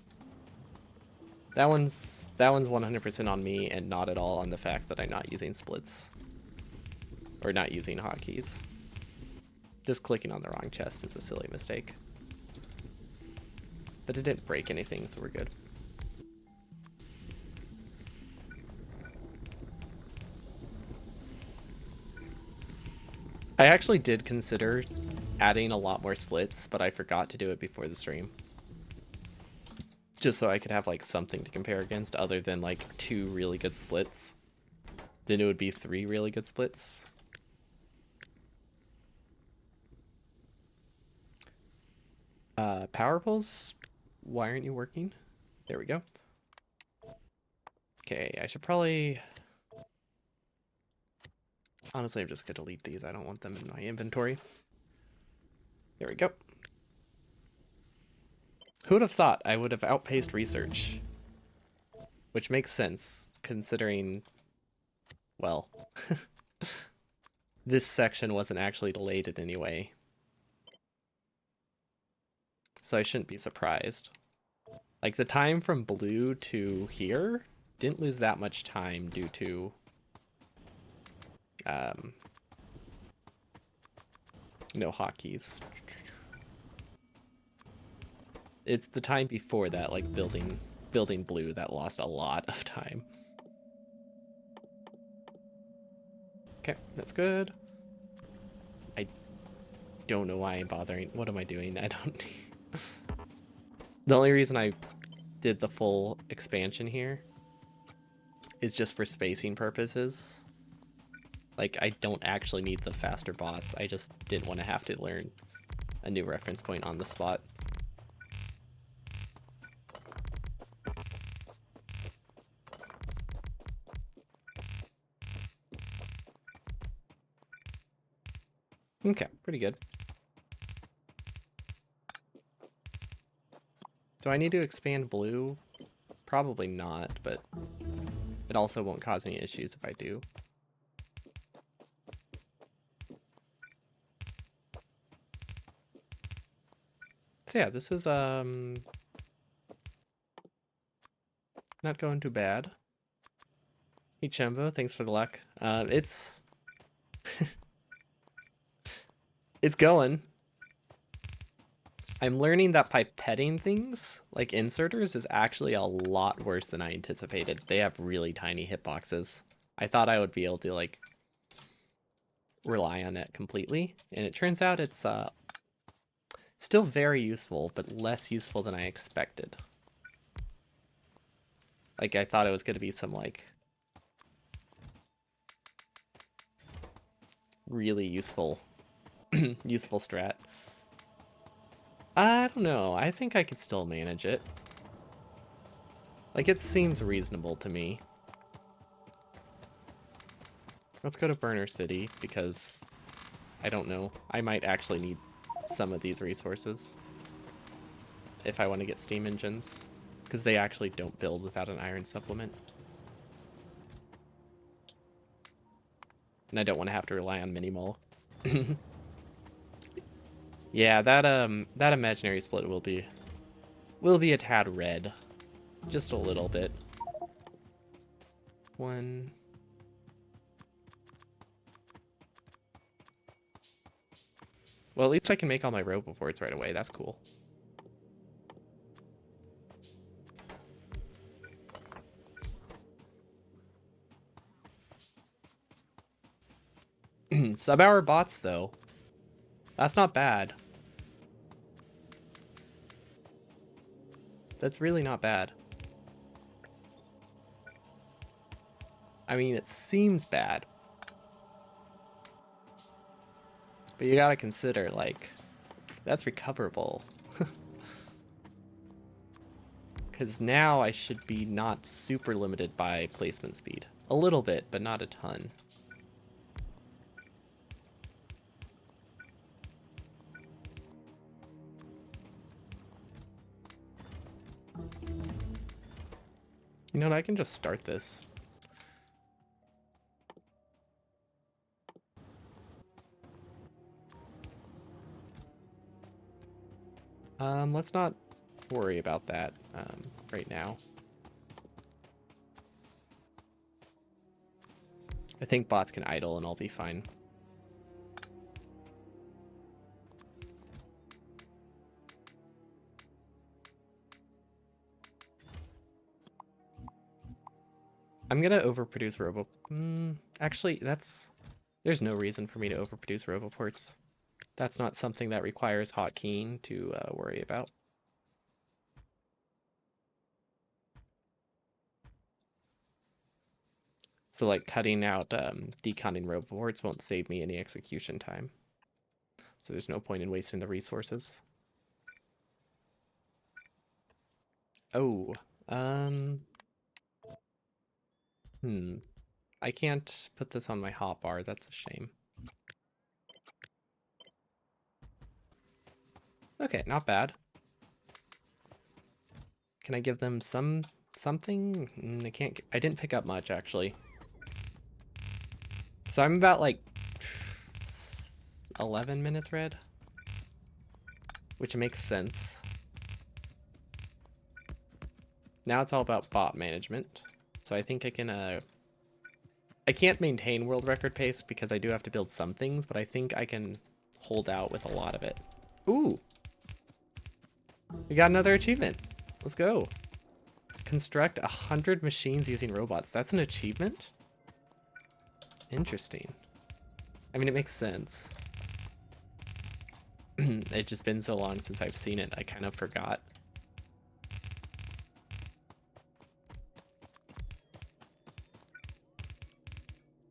That one's 100% on me and not at all on the fact that I'm not using splits. Or not using hotkeys. Just clicking on the wrong chest is a silly mistake. But it didn't break anything, so we're good. I actually did consider adding a lot more splits, but I forgot to do it before the stream. Just so I could have like something to compare against other than like 2 really good splits. Then it would be 3 really good splits. Power poles, why aren't you working? There we go. Okay, I should probably... Honestly, I'm just gonna delete these. I don't want them in my inventory. There we go. Who would have thought I would have outpaced research? Which makes sense, considering... Well... this section wasn't actually delayed in any way. So I shouldn't be surprised. Like, the time from blue to here didn't lose that much time due to... no hotkeys. It's the time before that, like building blue, that lost a lot of time. Okay, that's good. I don't know why I'm bothering. What am I doing? I don't... The only reason I did the full expansion here is just for spacing purposes. Like, I don't actually need the faster bots. I just didn't want to have to learn a new reference point on the spot. Okay, pretty good. Do I need to expand blue? Probably not, but it also won't cause any issues if I do. So yeah, this is not going too bad. Hey Chembo, thanks for the luck. It's it's going. I'm learning that pipetting things, like inserters, is actually a lot worse than I anticipated. They have really tiny hitboxes. I thought I would be able to, like, rely on it completely. And it turns out it's still very useful, but less useful than I expected. Like, I thought it was going to be some, like, really useful, useful strat. I don't know. I think I could still manage it. Like, it seems reasonable to me. Let's go to Burner City, because I don't know. I might actually need some of these resources if I want to get steam engines, because they actually don't build without an iron supplement. And I don't want to have to rely on Minimal. Yeah, that imaginary split will be a tad red. Just a little bit. One. Well, at least I can make all my roboports right away. That's cool. Sub-hour bots, though. That's not bad. That's really not bad. I mean, it seems bad. But you gotta consider, like, that's recoverable. Because now I should be not super limited by placement speed. A little bit, but not a ton. You know what, I can just start this. Let's not worry about that right now. I think bots can idle and I'll be fine. I'm gonna overproduce robo... actually, there's no reason for me to overproduce roboports. That's not something that requires hotkeying to worry about. So, like, cutting out deconning roboports won't save me any execution time. So there's no point in wasting the resources. Oh, I can't put this on my hotbar. That's a shame. Okay, not bad. Can I give them something? I didn't pick up much, actually. So I'm about, like, 11 minutes red, which makes sense. Now it's all about bot management. So I think I can, I can't maintain world record pace because I do have to build some things, but I think I can hold out with a lot of it. Ooh! We got another achievement. Let's go. Construct 100 machines using robots. That's an achievement? Interesting. I mean, it makes sense. It's just been so long since I've seen it, I kind of forgot.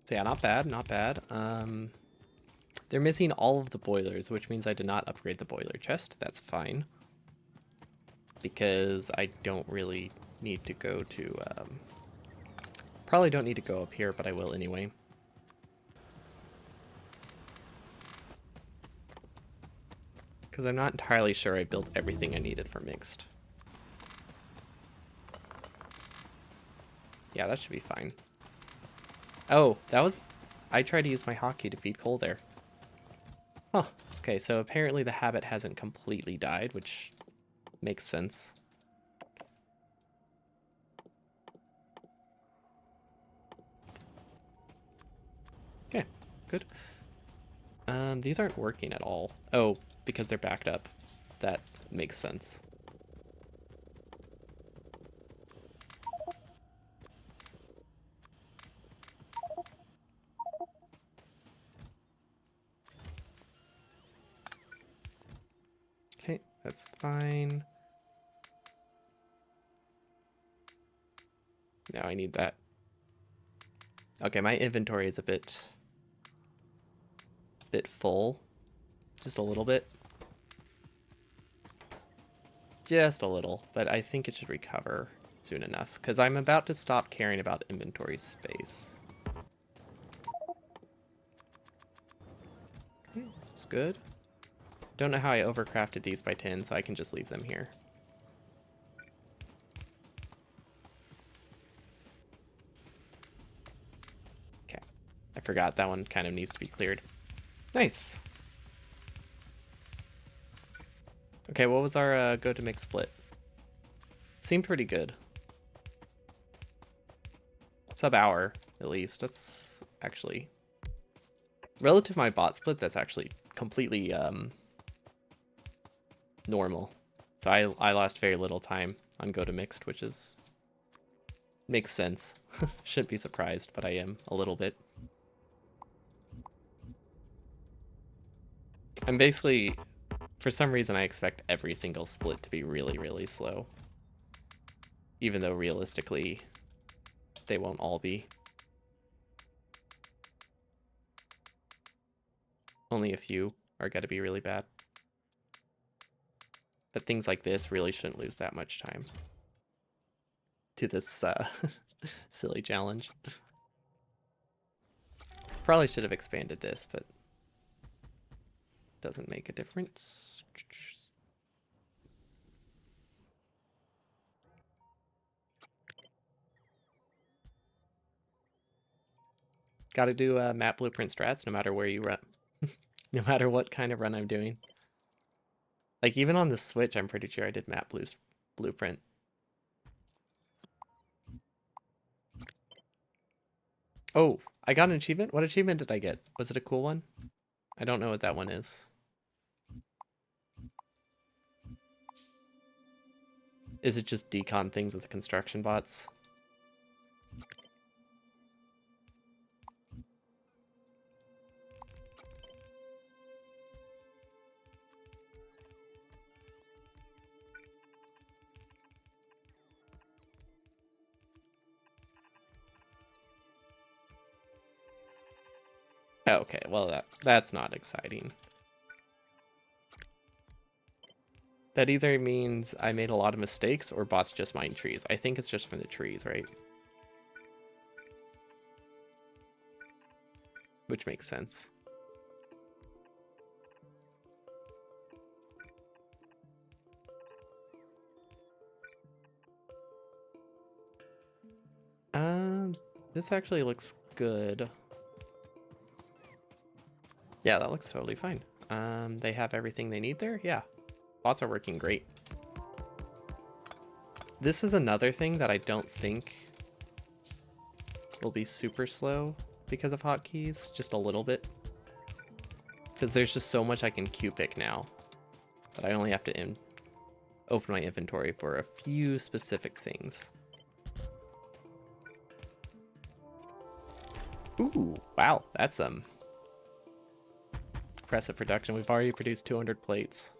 So yeah, not bad, not bad. They're missing all of the boilers, which means I did not upgrade the boiler chest. That's fine. Because I don't really need to go to... probably don't need to go up here, but I will anyway. Because I'm not entirely sure I built everything I needed for mixed. Yeah, that should be fine. Oh, that was... I tried to use my hotkey to feed coal there. Huh. Okay, so apparently the habit hasn't completely died, which makes sense. Okay, good. These aren't working at all. Oh, because they're backed up. That makes sense. That's fine. Now I need that. Okay, my inventory is a bit full. Just a little bit. Just a little, but I think it should recover soon enough because I'm about to stop caring about inventory space. Okay, that's good. Don't know how I overcrafted these by 10, so I can just leave them here. Okay, I forgot that one kind of needs to be cleared. Nice. Okay, what was our go to mix split? Seemed pretty good. Sub-hour, at least. That's actually... Relative to my bot split, that's actually completely normal. So I lost very little time on go to mixed, which is... makes sense. Shouldn't be surprised, but I am a little bit. I'm basically... For some reason, I expect every single split to be really, really slow. Even though realistically, they won't all be. Only a few are going to be really bad. But things like this really shouldn't lose that much time to this silly challenge. Probably should have expanded this, but doesn't make a difference. Got to do map blueprint strats no matter where you run. No matter what kind of run I'm doing. Like even on the Switch, I'm pretty sure I did map blueprint. Oh, I got an achievement? What achievement did I get? Was it a cool one? I don't know what that one is. Is it just decon things with the construction bots? Okay, well that's not exciting. That either means I made a lot of mistakes or bots just mine trees. I think it's just from the trees, right? Which makes sense. This actually looks good. Yeah, that looks totally fine. They have everything they need there? Yeah. Bots are working great. This is another thing that I don't think will be super slow because of hotkeys, just a little bit. Because there's just so much I can queue pick now that I only have to open my inventory for a few specific things. Ooh, wow, that's impressive production. We've already produced 200 plates.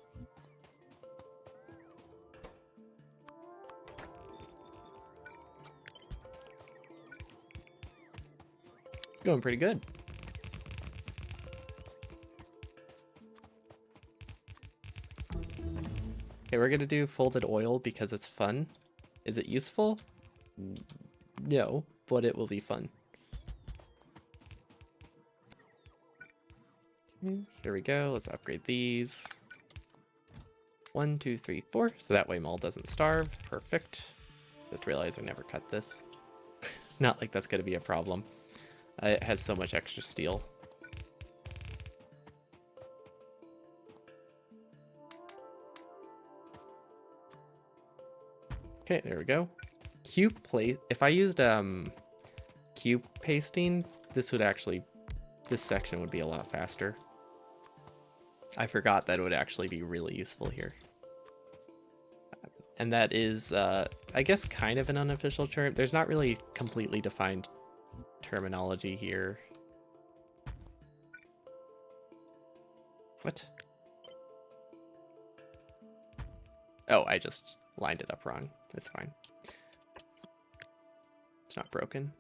It's going pretty good. Okay, we're gonna do folded oil because it's fun. Is it useful? No, but it will be fun. Okay, here we go. Let's upgrade these. 1, 2, 3, 4. So that way Maul doesn't starve. Perfect. Just realized I never cut this. Not like that's gonna be a problem. It has so much extra steel. Okay, there we go. Cube plate. If I used cube pasting, this section would be a lot faster. I forgot that it would actually be really useful here. And that is, I guess, kind of an unofficial term. There's not really completely defined terminology here. What? Oh, I just lined it up wrong. It's fine. It's not broken.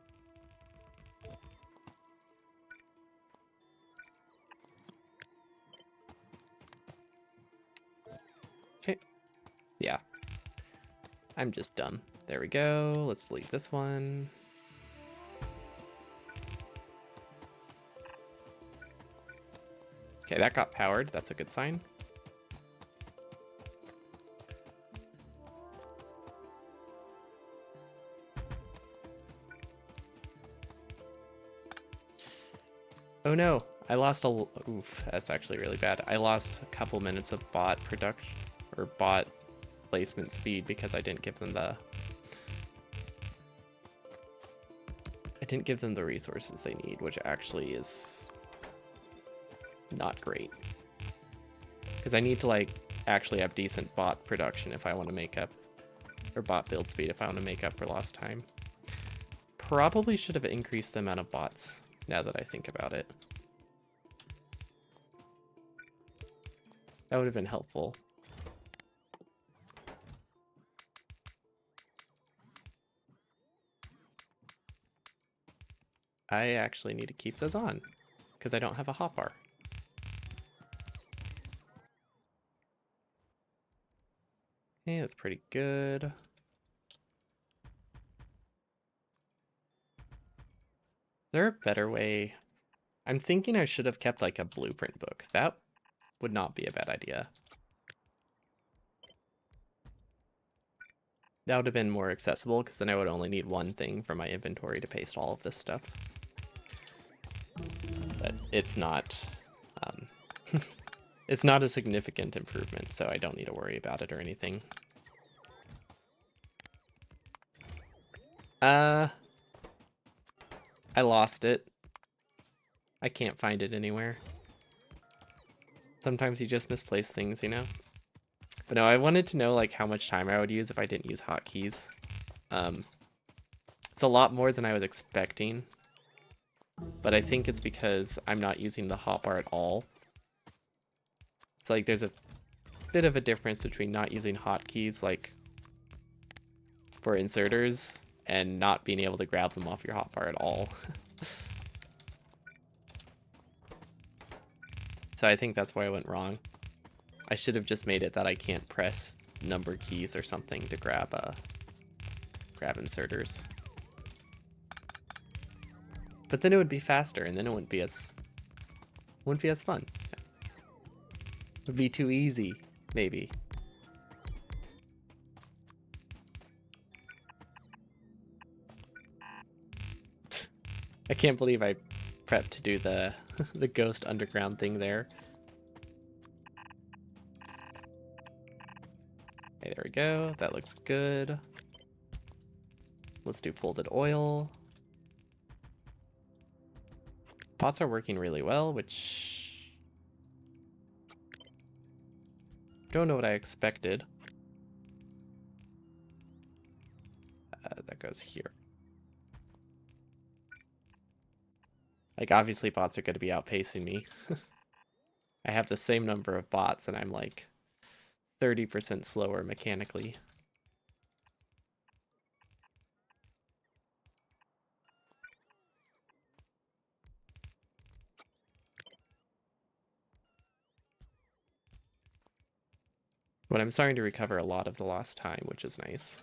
Okay. Yeah. I'm just dumb. There we go. Let's delete this one. Okay, that got powered. That's a good sign. Oh no, I lost a... Oof, that's actually really bad. I lost a couple minutes of bot production, or bot placement speed because I didn't give them the... I didn't give them the resources they need, which actually is not great. Because I need to, like, actually have decent bot production if I want to make up... Or bot build speed if I want to make up for lost time. Probably should have increased the amount of bots, now that I think about it. That would have been helpful. I actually need to keep those on, because I don't have a hotbar. Okay, that's pretty good. Is there a better way? I'm thinking I should have kept like a blueprint book. That would not be a bad idea. That would have been more accessible because then I would only need one thing from my inventory to paste all of this stuff. But it's not, it's not a significant improvement, so I don't need to worry about it or anything. I lost it. I can't find it anywhere. Sometimes you just misplace things, you know? But no, I wanted to know like how much time I would use if I didn't use hotkeys. It's a lot more than I was expecting. But I think it's because I'm not using the hotbar at all. It's like there's a bit of a difference between not using hotkeys like for inserters and not being able to grab them off your hotbar at all. So I think that's where I went wrong. I should have just made it that I can't press number keys or something to grab inserters. But then it would be faster, and then it wouldn't be as fun. It would be too easy, maybe. I can't believe I prepped to do the the ghost underground thing there. Okay, there we go. That looks good. Let's do folded oil. Pots are working really well, which... don't know what I expected. That goes here. Like, obviously bots are going to be outpacing me. I have the same number of bots, and I'm like 30% slower mechanically. But I'm starting to recover a lot of the lost time, which is nice.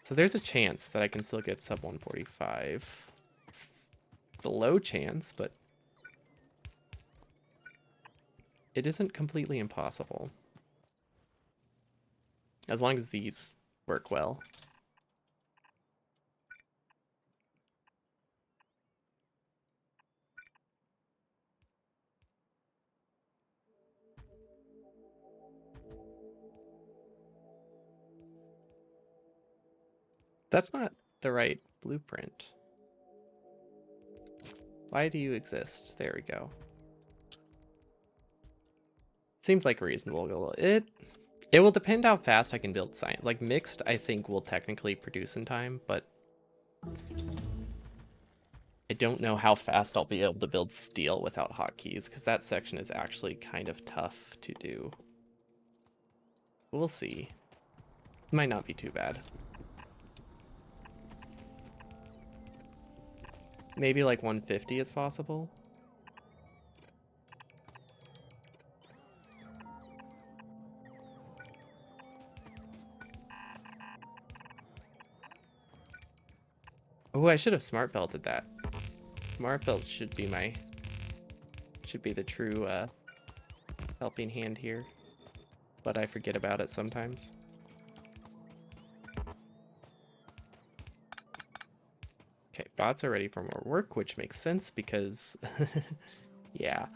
So there's a chance that I can still get sub 145. It's a low chance, but it isn't completely impossible. As long as these work well. That's not the right blueprint. Why do you exist? There we go. Seems like a reasonable goal. It will depend how fast I can build science. Like mixed, I think will technically produce in time, but I don't know how fast I'll be able to build steel without hotkeys, because that section is actually kind of tough to do. We'll see. Might not be too bad. Maybe like 150 is possible. Oh, I should have smart belted that. Smart belt should be the true helping hand here, but I forget about it sometimes. Okay, bots are ready for more work, which makes sense because, yeah.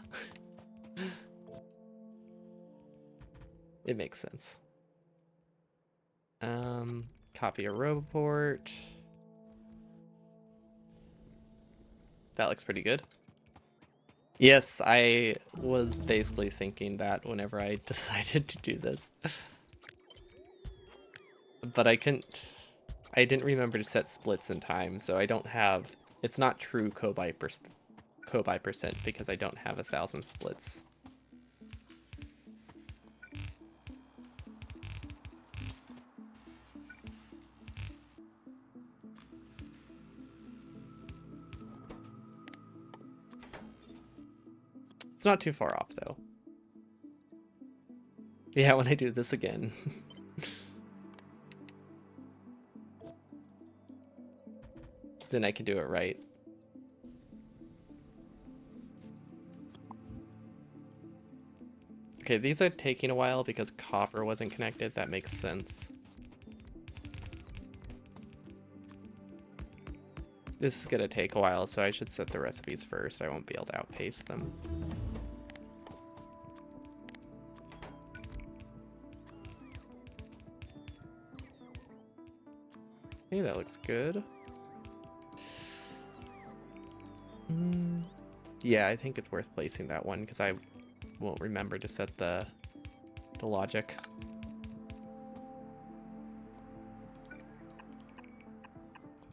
It makes sense. Copy a report. That looks pretty good. Yes, I was basically thinking that whenever I decided to do this. But I didn't remember to set splits in time, so I don't have, it's not true co-buy percent because I don't have 1,000 splits. It's not too far off though. Yeah, when I do this again. Then I can do it right. Okay, these are taking a while because copper wasn't connected. That makes sense. This is gonna take a while, so I should set the recipes first. I won't be able to outpace them. Okay, that looks good. Yeah, I think it's worth placing that one because I won't remember to set the logic.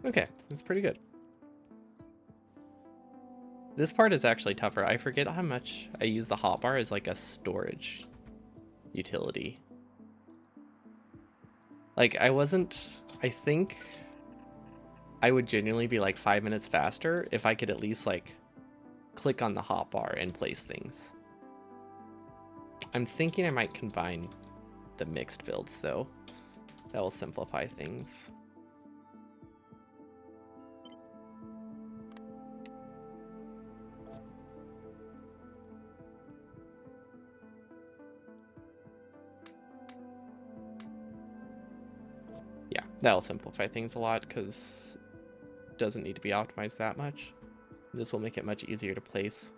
Okay, that's pretty good. This part is actually tougher. I forget how much I use the hotbar as like a storage utility. Like I think I would genuinely be like 5 minutes faster if I could at least like click on the hotbar and place things. I'm thinking I might combine the mixed builds though. That will simplify things. Yeah, that'll simplify things a lot because it doesn't need to be optimized that much. This will make it much easier to place.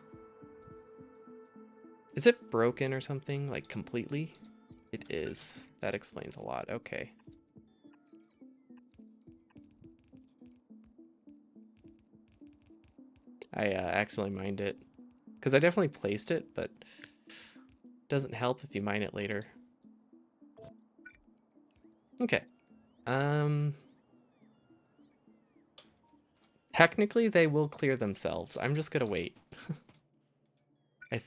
Is it broken or something, like completely? It is. That explains a lot. Okay. I accidentally mined it because I definitely placed it, but it doesn't help if you mine it later. Okay. Technically, they will clear themselves. I'm just gonna wait. I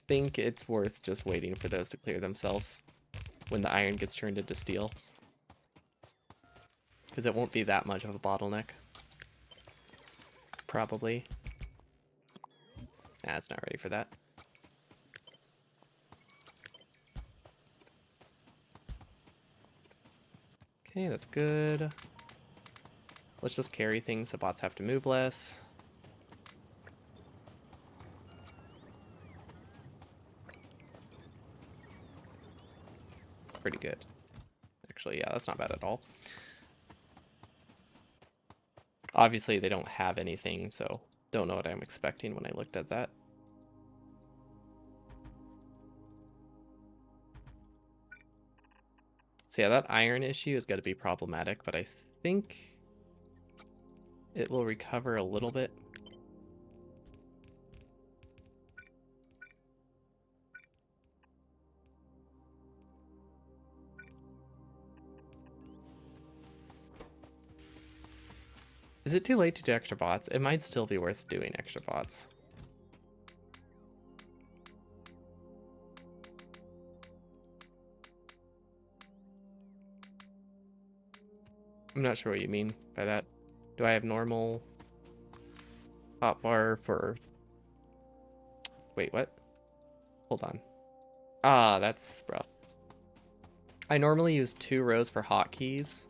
think it's worth just waiting for those to clear themselves when the iron gets turned into steel. Because it won't be that much of a bottleneck. Probably. Nah, it's not ready for that. Okay, that's good. Let's just carry things so bots have to move less. Pretty good. Actually, yeah, that's not bad at all. Obviously, they don't have anything, so don't know what I'm expecting when I looked at that. So yeah, that iron issue is going to be problematic, but I think it will recover a little bit. Is it too late to do extra bots? It might still be worth doing extra bots. I'm not sure what you mean by that. Do I have normal hotbar for... Wait, what? Hold on. Ah, that's rough. I normally use 2 rows for hotkeys.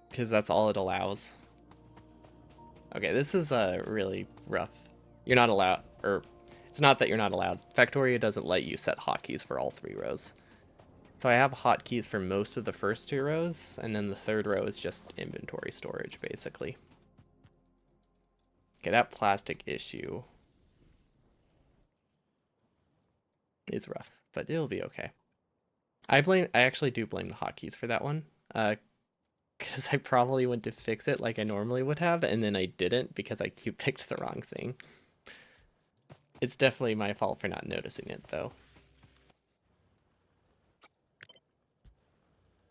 Because that's all it allows. Okay, this is really rough. You're not allowed, or it's not that you're not allowed. Factorio doesn't let you set hotkeys for all 3 rows. So I have hotkeys for most of the first 2 rows, and then the 3rd row is just inventory storage, basically. Okay, that plastic issue is rough, but it'll be okay. I actually do blame the hotkeys for that one. Because I probably went to fix it like I normally would have, and then I didn't because I picked the wrong thing. It's definitely my fault for not noticing it, though.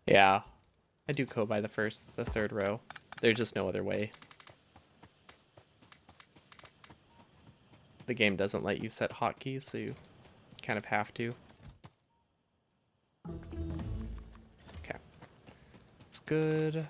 Yeah, I do go by the 3rd row. There's just no other way. The game doesn't let you set hotkeys, so you kind of have to. Okay. It's good.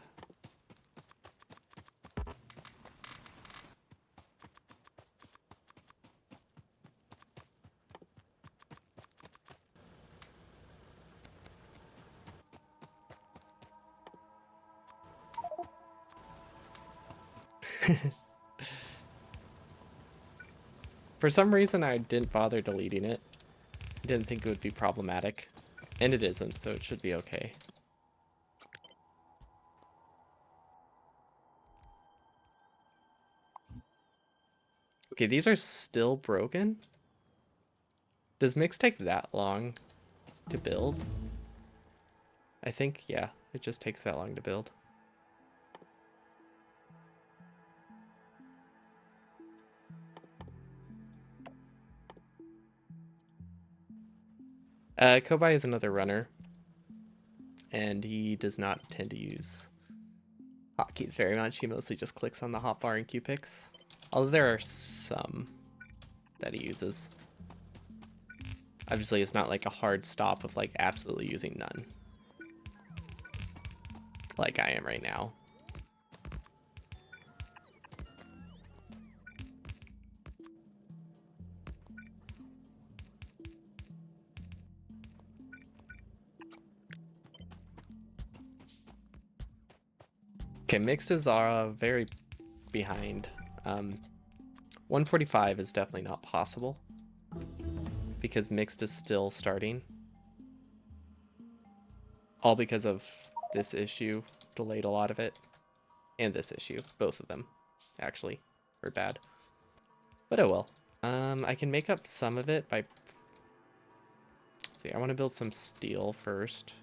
For some reason, I didn't bother deleting it. I didn't think it would be problematic. And it isn't, so it should be okay. Okay, these are still broken? Does mix take that long to build? I think, yeah, it just takes that long to build. Kobai is another runner, and he does not tend to use hotkeys very much. He mostly just clicks on the hotbar and Q picks. Although there are some that he uses. Obviously, it's not like a hard stop of like absolutely using none. Like I am right now. Okay, mixed is very behind. 145 is definitely not possible because mixed is still starting. All because of this issue delayed a lot of it. And this issue. Both of them, actually, are bad. But oh well. I can make up some of it by... Let's see, I want to build some steel first.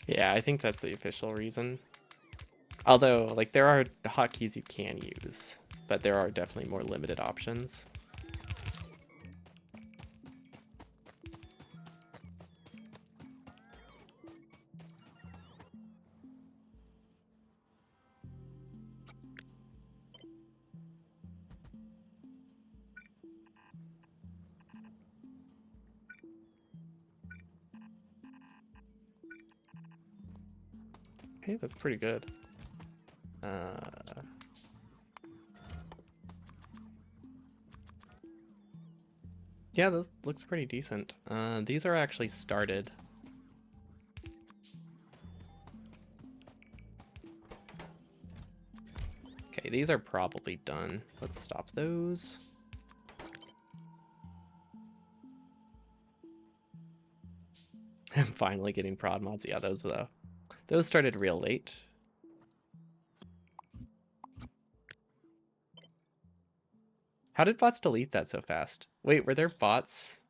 Yeah, I think that's the official reason. Although, like, there are hotkeys you can use, but there are definitely more limited options. Hey, that's pretty good. Yeah, this looks pretty decent. These are actually started. Okay, these are probably done. Let's stop those. I'm finally getting prod mods. Yeah, those started real late. How did bots delete that so fast? Wait, were there bots?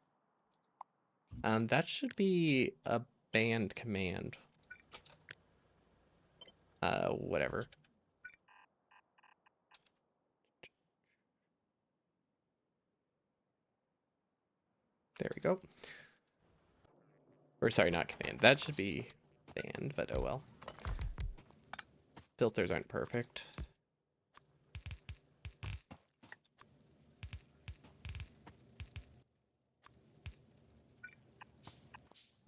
That should be a banned command. Whatever. There we go. Or sorry, not command. That should be banned, but oh well. Filters aren't perfect.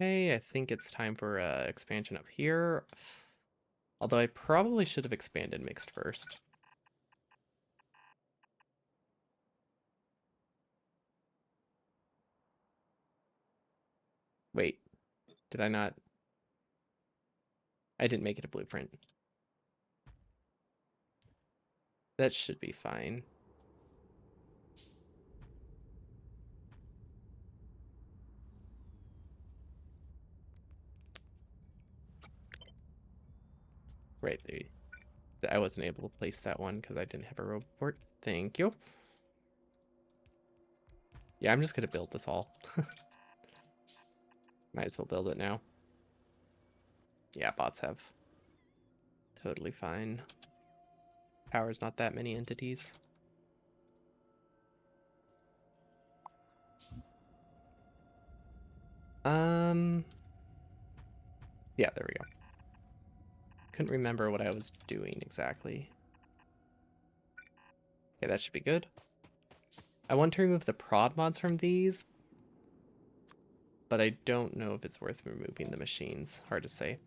Okay, I think it's time for expansion up here. Although I probably should have expanded mixed first. Wait, did I not? I didn't make it a blueprint. That should be fine. Right there. I wasn't able to place that one because I didn't have a robot. Thank you. Yeah, I'm just gonna build this all. Might as well build it now. Yeah, bots have totally fine. Power's not that many entities. Yeah, there we go. Couldn't remember what I was doing exactly. Okay, that should be good. I want to remove the prod mods from these, but I don't know if it's worth removing the machines. Hard to say.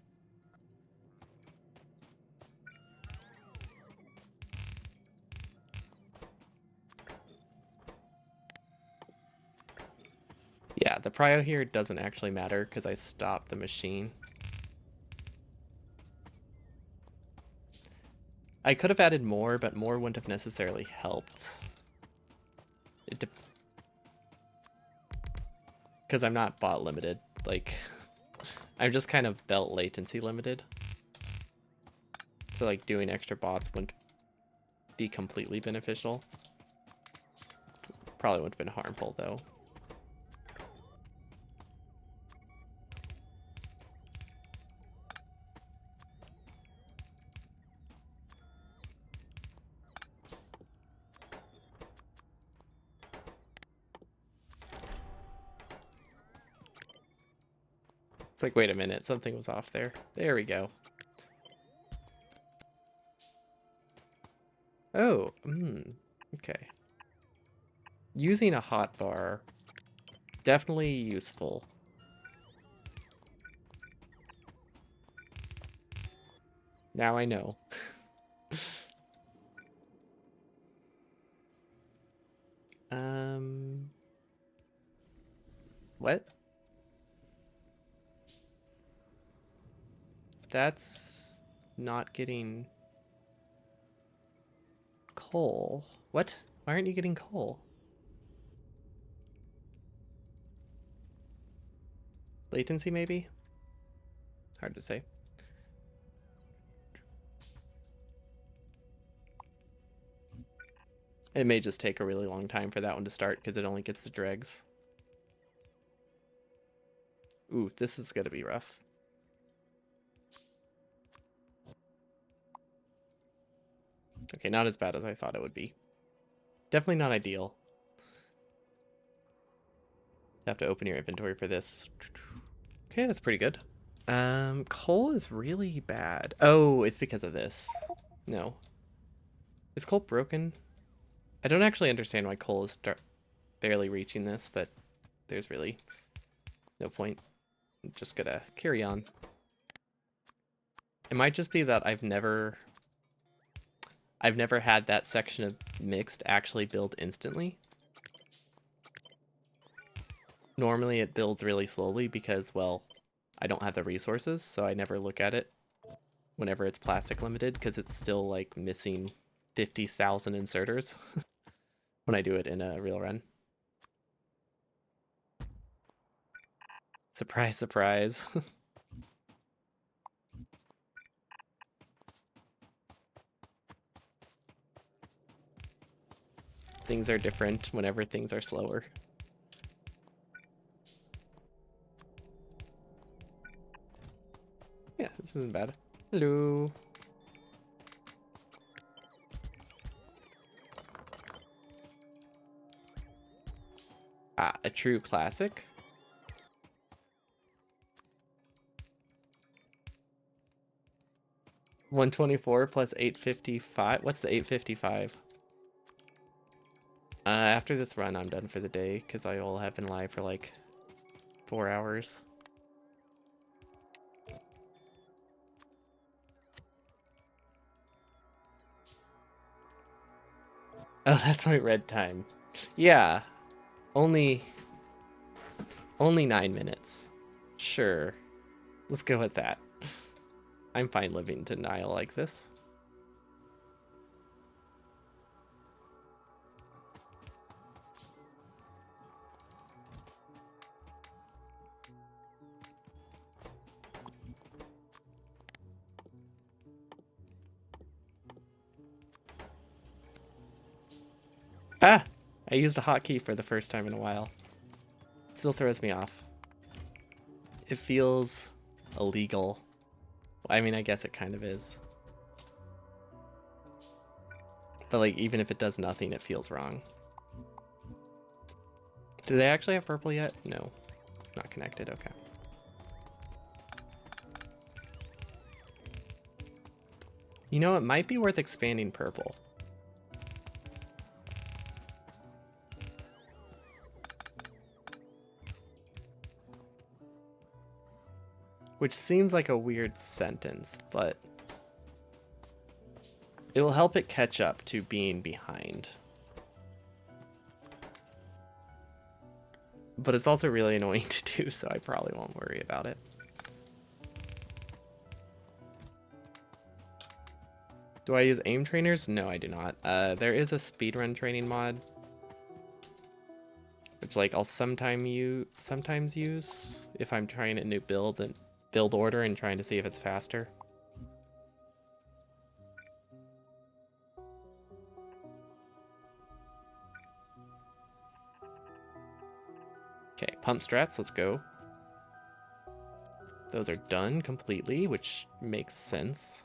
Yeah, the prio here doesn't actually matter because I stopped the machine. I could have added more, but more wouldn't have necessarily helped. Because I'm not bot limited. Like, I'm just kind of belt latency limited. So like doing extra bots wouldn't be completely beneficial. Probably wouldn't have been harmful though. It's like, wait a minute, something was off there. There we go. Oh, okay. Using a hotbar, definitely useful. Now I know. What? That's not getting coal. What? Why aren't you getting coal? Latency, maybe? Hard to say. It may just take a really long time for that one to start because it only gets the dregs. Ooh, this is gonna be rough. Okay, not as bad as I thought it would be. Definitely not ideal. You have to open your inventory for this. Okay, that's pretty good. Coal is really bad. Oh, it's because of this. No. Is coal broken? I don't actually understand why coal is barely reaching this, but there's really no point. I'm just gonna carry on. It might just be that I've never had that section of mixed actually build instantly. Normally it builds really slowly because, well, I don't have the resources, so I never look at it whenever it's plastic limited because it's still like missing 50,000 inserters when I do it in a real run. Surprise, surprise. Things are different whenever things are slower. Yeah, this isn't bad. Hello. Ah, A true classic? $124 plus 855. What's the 855? After this run, I'm done for the day because I will have been live for like 4 hours. Oh, that's my red time. Yeah, only 9 minutes. Sure, let's go with that. I'm fine living in denial like this. Ah! I used a hotkey for the first time in a while. Still throws me off. It feels illegal. I mean, I guess it kind of is. But like, even if it does nothing, it feels wrong. Do they actually have purple yet? No. Not connected, okay. You know, it might be worth expanding purple. Which seems like a weird sentence, but it will help it catch up to being behind. But it's also really annoying to do, so I probably won't worry about it. Do I use aim trainers? No, I do not. There is a speedrun training mod, which like I'll sometimes use if I'm trying a new build and build order and trying to see if it's faster. Okay, pump strats, let's go. Those are done completely, which makes sense.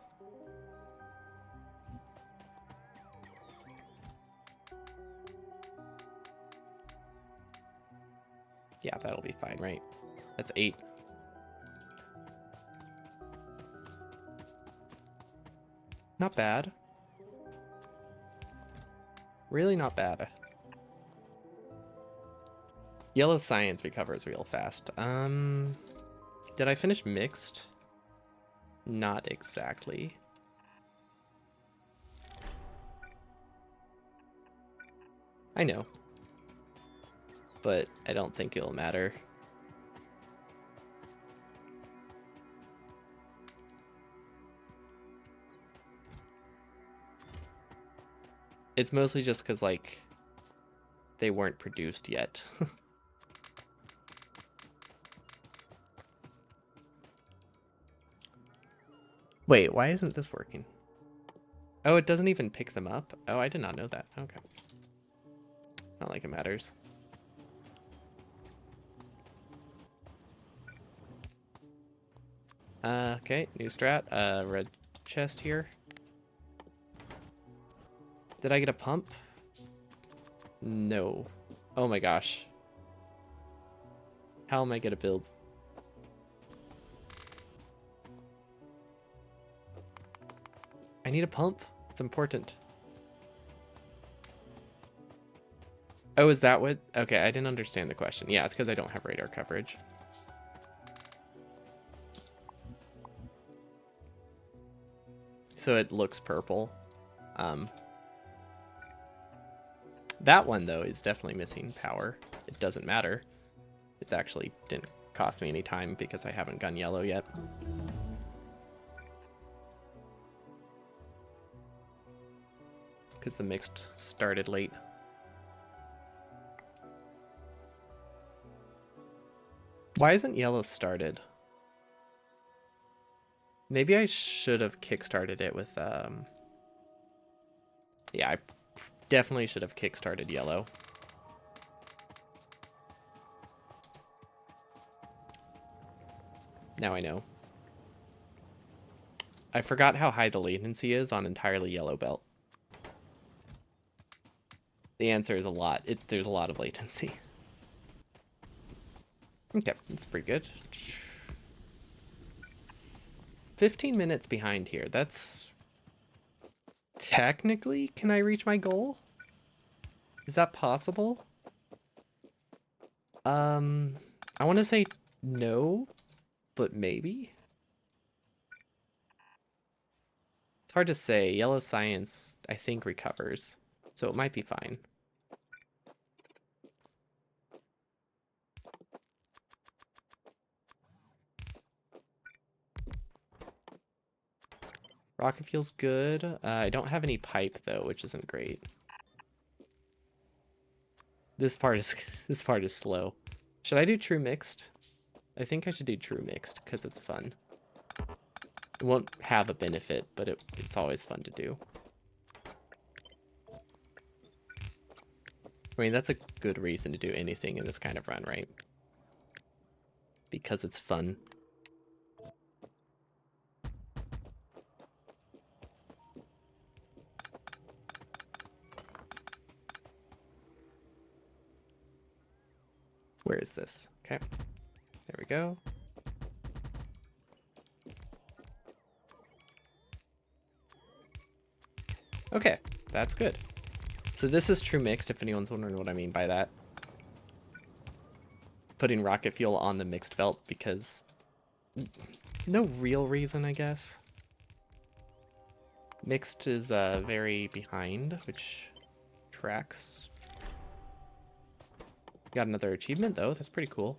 Yeah, that'll be fine, right? That's 8. Not bad. Really not bad. Yellow science recovers real fast. Did I finish mixed? Not exactly. I know. But I don't think it'll matter. It's mostly just because, like, they weren't produced yet. Wait, why isn't this working? Oh, it doesn't even pick them up? Oh, I did not know that. Okay. Not like it matters. Okay, new strat. Red chest here. Did I get a pump? No. Oh my gosh. How am I gonna build? I need a pump. It's important. Oh, is that what? Okay, I didn't understand the question. Yeah, it's because I don't have radar coverage. So it looks purple. That one, though, is definitely missing power. It doesn't matter. It's actually didn't cost me any time because I haven't gone yellow yet. Because the mixed started late. Why isn't yellow started? Maybe I should have kickstarted it with, yeah, I definitely should have kickstarted yellow. Now I know. I forgot how high the latency is on entirely yellow belt. The answer is a lot. There's a lot of latency. Okay, that's pretty good. 15 minutes behind here. That's... Technically, can I reach my goal? Is that possible? I want to say no, but maybe? It's hard to say. Yellow science, I think, recovers, so it might be fine. Rocket fuel's good. I don't have any pipe though, which isn't great. This part is this part is slow. Should I do true mixed? I think I should do true mixed because it's fun. It won't have a benefit, but it's always fun to do. I mean, that's a good reason to do anything in this kind of run, right? Because it's fun. Where is this? Okay. There we go. Okay, that's good. So this is true mixed, if anyone's wondering what I mean by that. Putting rocket fuel on the mixed belt because... no real reason, I guess. Mixed is very behind, which tracks. Got another achievement, though. That's pretty cool.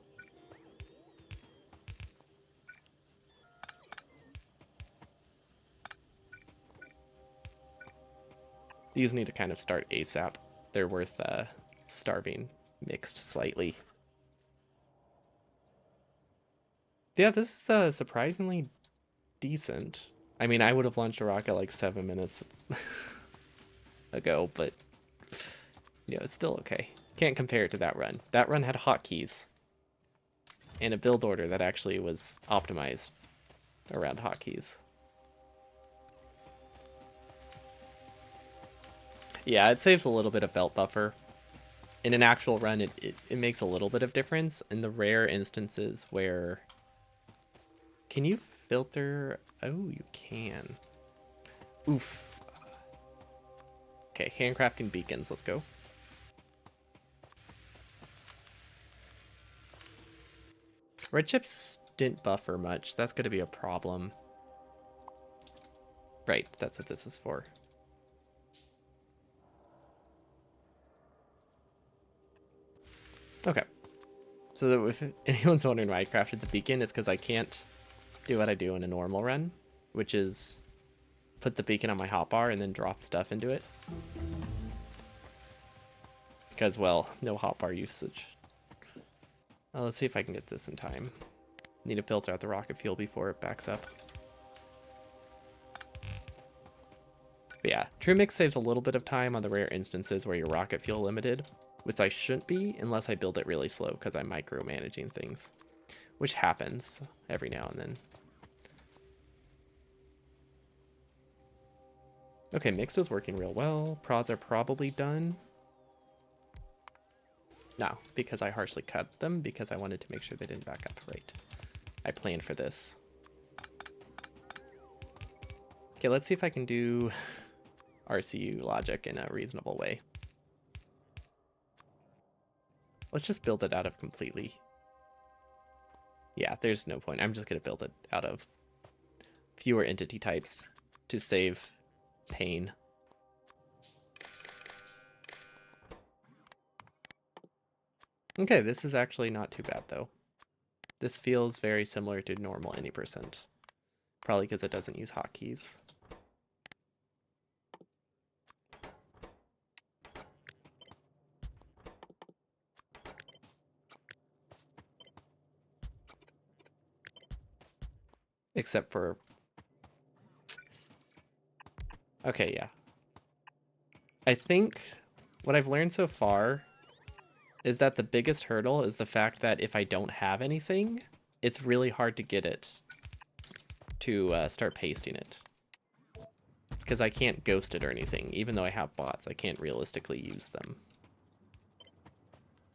These need to kind of start ASAP. They're worth starving mixed slightly. Yeah, this is surprisingly decent. I mean, I would have launched a rocket like 7 minutes ago, but yeah, it's still okay. Can't compare it to that run. That run had hotkeys and a build order that actually was optimized around hotkeys. Yeah, it saves a little bit of belt buffer. In an actual run, it makes a little bit of difference. In the rare instances where... Can you filter? Oh, you can. Oof. Okay, handcrafting beacons. Let's go. Red chips didn't buffer much. That's going to be a problem. Right, that's what this is for. Okay. So that if anyone's wondering why I crafted the beacon, it's because I can't do what I do in a normal run, which is put the beacon on my hotbar and then drop stuff into it. Because, well, no hotbar usage. Let's see if I can get this in time. Need to filter out the rocket fuel before it backs up. But yeah, true mix saves a little bit of time on the rare instances where you're rocket fuel limited, which I shouldn't be unless I build it really slow because I'm micromanaging things, which happens every now and then. Okay, mix is working real well. Prods are probably done. No, because I harshly cut them because I wanted to make sure they didn't back up. Right. I planned for this. Okay, let's see if I can do RCU logic in a reasonable way. Let's just build it out of completely. Yeah, there's no point. I'm just going to build it out of fewer entity types to save pain. Okay, this is actually not too bad, though. This feels very similar to normal any percent. Probably because it doesn't use hotkeys. Except for... Okay, yeah. I think what I've learned so far is that the biggest hurdle is the fact that if I don't have anything, it's really hard to get it to start pasting it. Because I can't ghost it or anything. Even though I have bots, I can't realistically use them.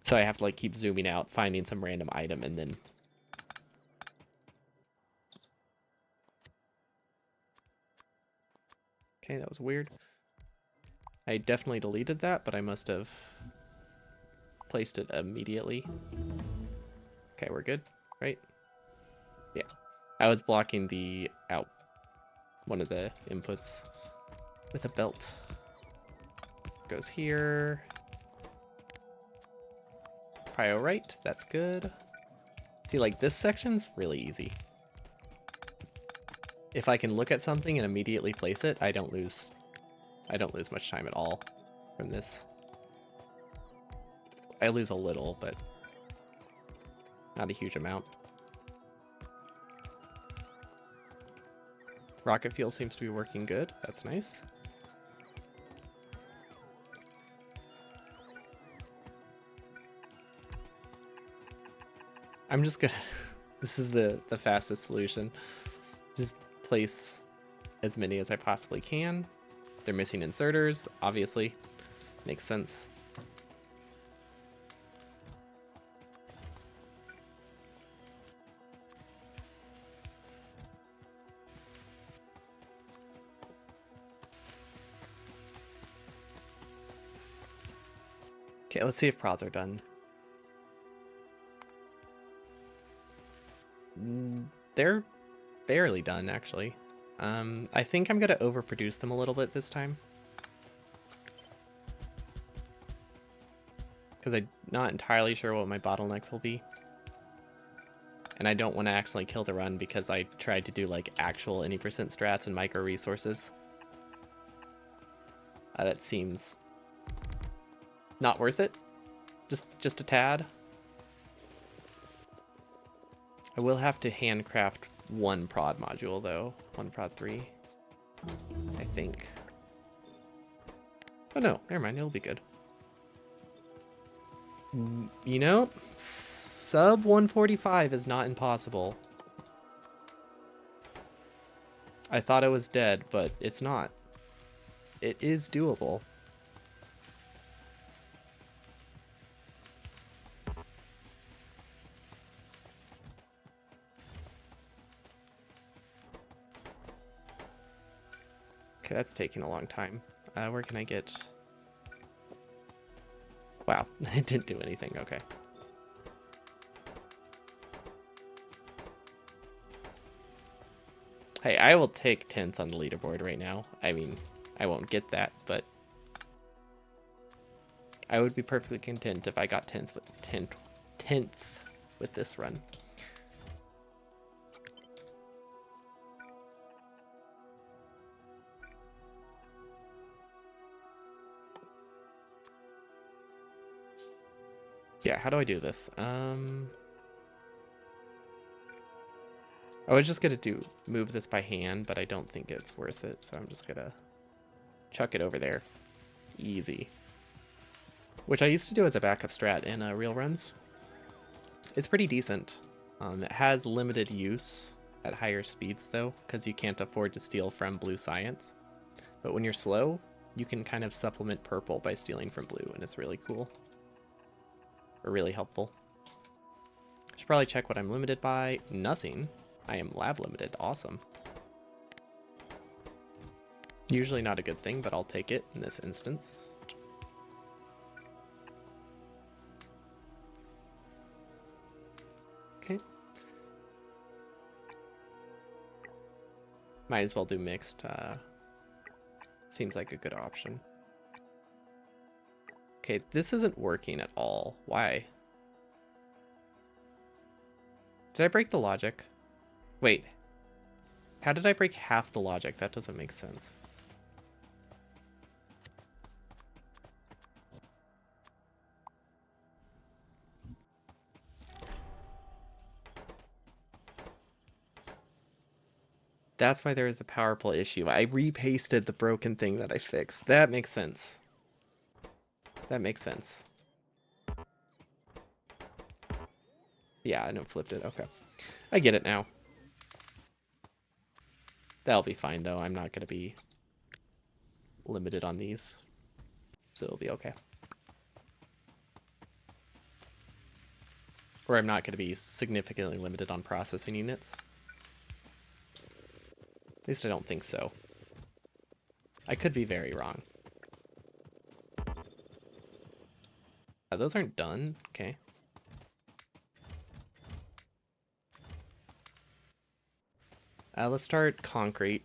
So I have to like keep zooming out, finding some random item, and then... Okay, that was weird. I definitely deleted that, but I must have placed it immediately. Okay, we're good, right? Yeah. I was blocking the out, one of the inputs with a belt. Goes here. Prio right, that's good. See, like this section's really easy. If I can look at something and immediately place it, I don't lose much time at all from this. I lose a little, but not a huge amount. Rocket fuel seems to be working good. That's nice. I'm just gonna... This is the fastest solution. Just place as many as I possibly can. They're missing inserters, obviously. Makes sense. Okay, let's see if prods are done. They're barely done, actually. I think I'm gonna overproduce them a little bit this time. Because I'm not entirely sure what my bottlenecks will be. And I don't want to accidentally kill the run because I tried to do like actual any percent strats and micro resources. That seems not worth it. Just a tad. I will have to handcraft one prod module though. One prod 3. I think. Oh no, never mind, it'll be good. You know, sub 145 is not impossible. I thought it was dead, but it's not. It is doable. Okay, that's taking a long time. Where can I get... Wow, it didn't do anything, okay. Hey, I will take 10th on the leaderboard right now. I mean, I won't get that, but... I would be perfectly content if I got 10th with this run. Yeah, how do I do this? I was just gonna move this by hand, but I don't think it's worth it, so I'm just gonna chuck it over there. Easy. Which I used to do as a backup strat in real runs. It's pretty decent. It has limited use at higher speeds though, because you can't afford to steal from blue science. But when you're slow, you can kind of supplement purple by stealing from blue, and it's really cool. Or really helpful. Should probably check what I'm limited by. Nothing. I am lab limited. Awesome. Usually not a good thing, but I'll take it in this instance. Okay. Might as well do mixed. Seems like a good option. Okay, this isn't working at all. Why? Did I break the logic? Wait. How did I break half the logic? That doesn't make sense. That's why there is the power pull issue. I repasted the broken thing that I fixed. That makes sense. That makes sense. Yeah, I know, flipped it. Okay. I get it now. That'll be fine, though. I'm not going to be limited on these. So it'll be okay. Or I'm not going to be significantly limited on processing units. At least I don't think so. I could be very wrong. Those aren't done. Okay. Let's start concrete.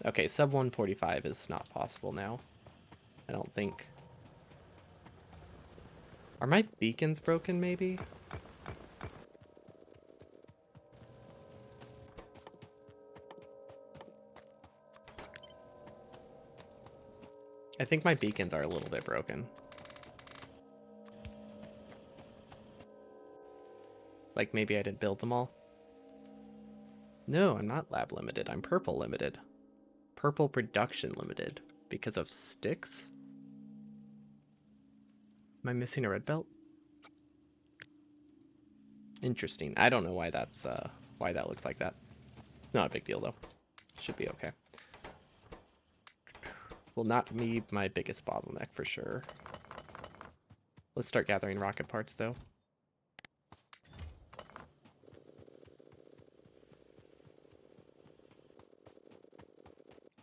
Okay, sub 145 is not possible now. I don't think. Are my beacons broken, maybe? I think my beacons are a little bit broken. Like maybe I didn't build them all. No, I'm not lab limited. I'm purple limited. Purple production limited. Because of sticks? Am I missing a red belt? Interesting. I don't know why that's why that looks like that. Not a big deal though. Should be okay. Will not be my biggest bottleneck for sure. Let's start gathering rocket parts though.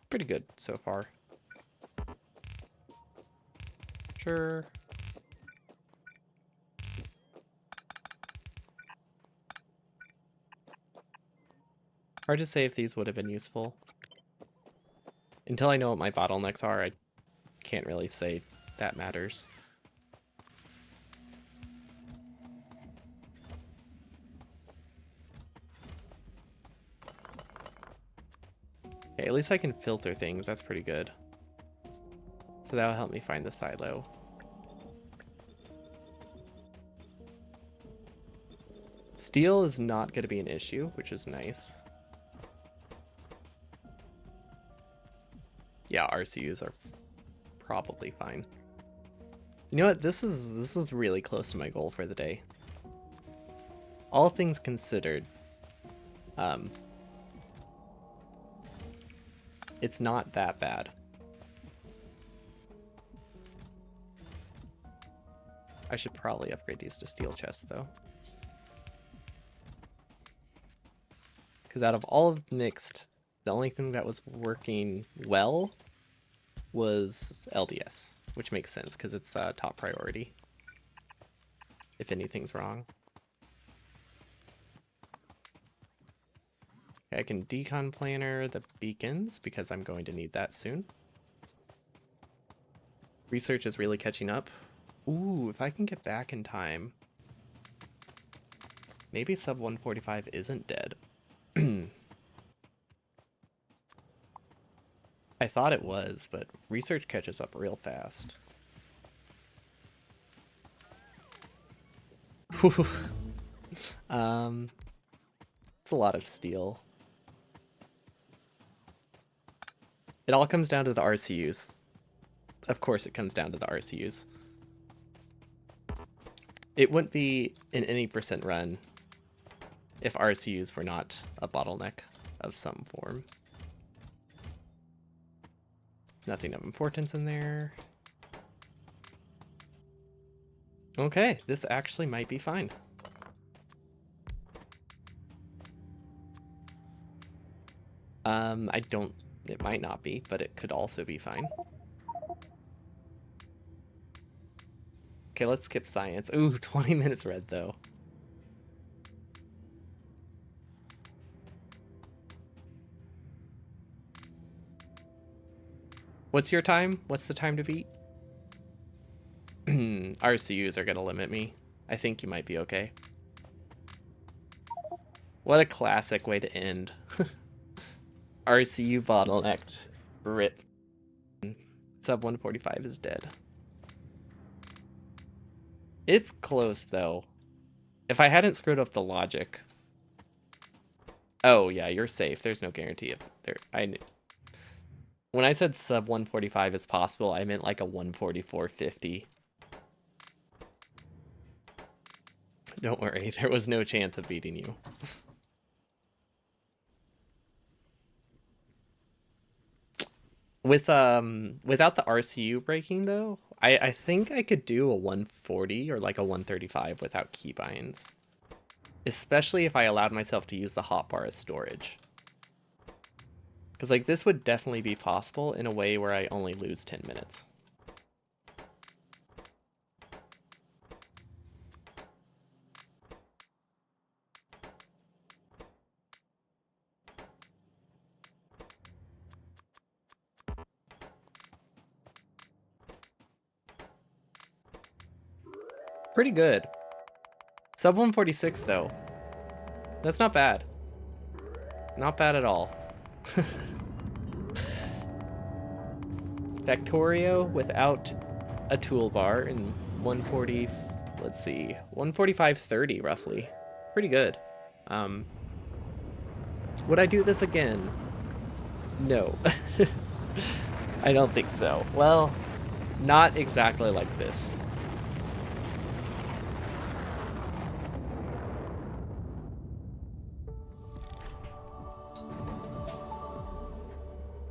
Pretty good so far. Sure. Hard to say if these would have been useful. Until I know what my bottlenecks are, I can't really say that matters. Okay, at least I can filter things. That's pretty good. So that'll help me find the silo. Steel is not going to be an issue, which is nice. Yeah, RCUs are probably fine. You know what? This is really close to my goal for the day. All things considered, it's not that bad. I should probably upgrade these to steel chests though. Because out of all of the mixed, the only thing that was working well was LDS, which makes sense because it's top priority if anything's wrong. Okay, I can decon planner the beacons because I'm going to need that soon. Research is really catching up. Ooh, if I can get back in time. Maybe sub 145 isn't dead. I thought it was, but research catches up real fast. It's a lot of steel. It all comes down to the RCUs. Of course it comes down to the RCUs. It wouldn't be in any percent run if RCUs were not a bottleneck of some form. Nothing of importance in there. Okay, this actually might be fine. I don't, it might not be, but it could also be fine. Okay, let's skip science. Ooh, 20 minutes red though. What's your time? What's the time to beat? RCUs are gonna limit me. I think you might be okay. What a classic way to end. RCU bottlenecked. RIP. Sub 145 is dead. It's close though. If I hadn't screwed up the logic. Oh yeah, you're safe. There's no guarantee of there. When I said sub 145 is possible, I meant like a 144.50. Don't worry, there was no chance of beating you. With without the RCU breaking though, I think I could do a 140 or like a 135 without keybinds. Especially if I allowed myself to use the hotbar as storage. Because like this would definitely be possible in a way where I only lose 10 minutes. Pretty good. Sub 146 though. That's not bad. Not bad at all. Factorio without a toolbar in 140, let's see, 145.30 roughly. Pretty good. Would I do this again? No. I don't think so. Well, not exactly like this.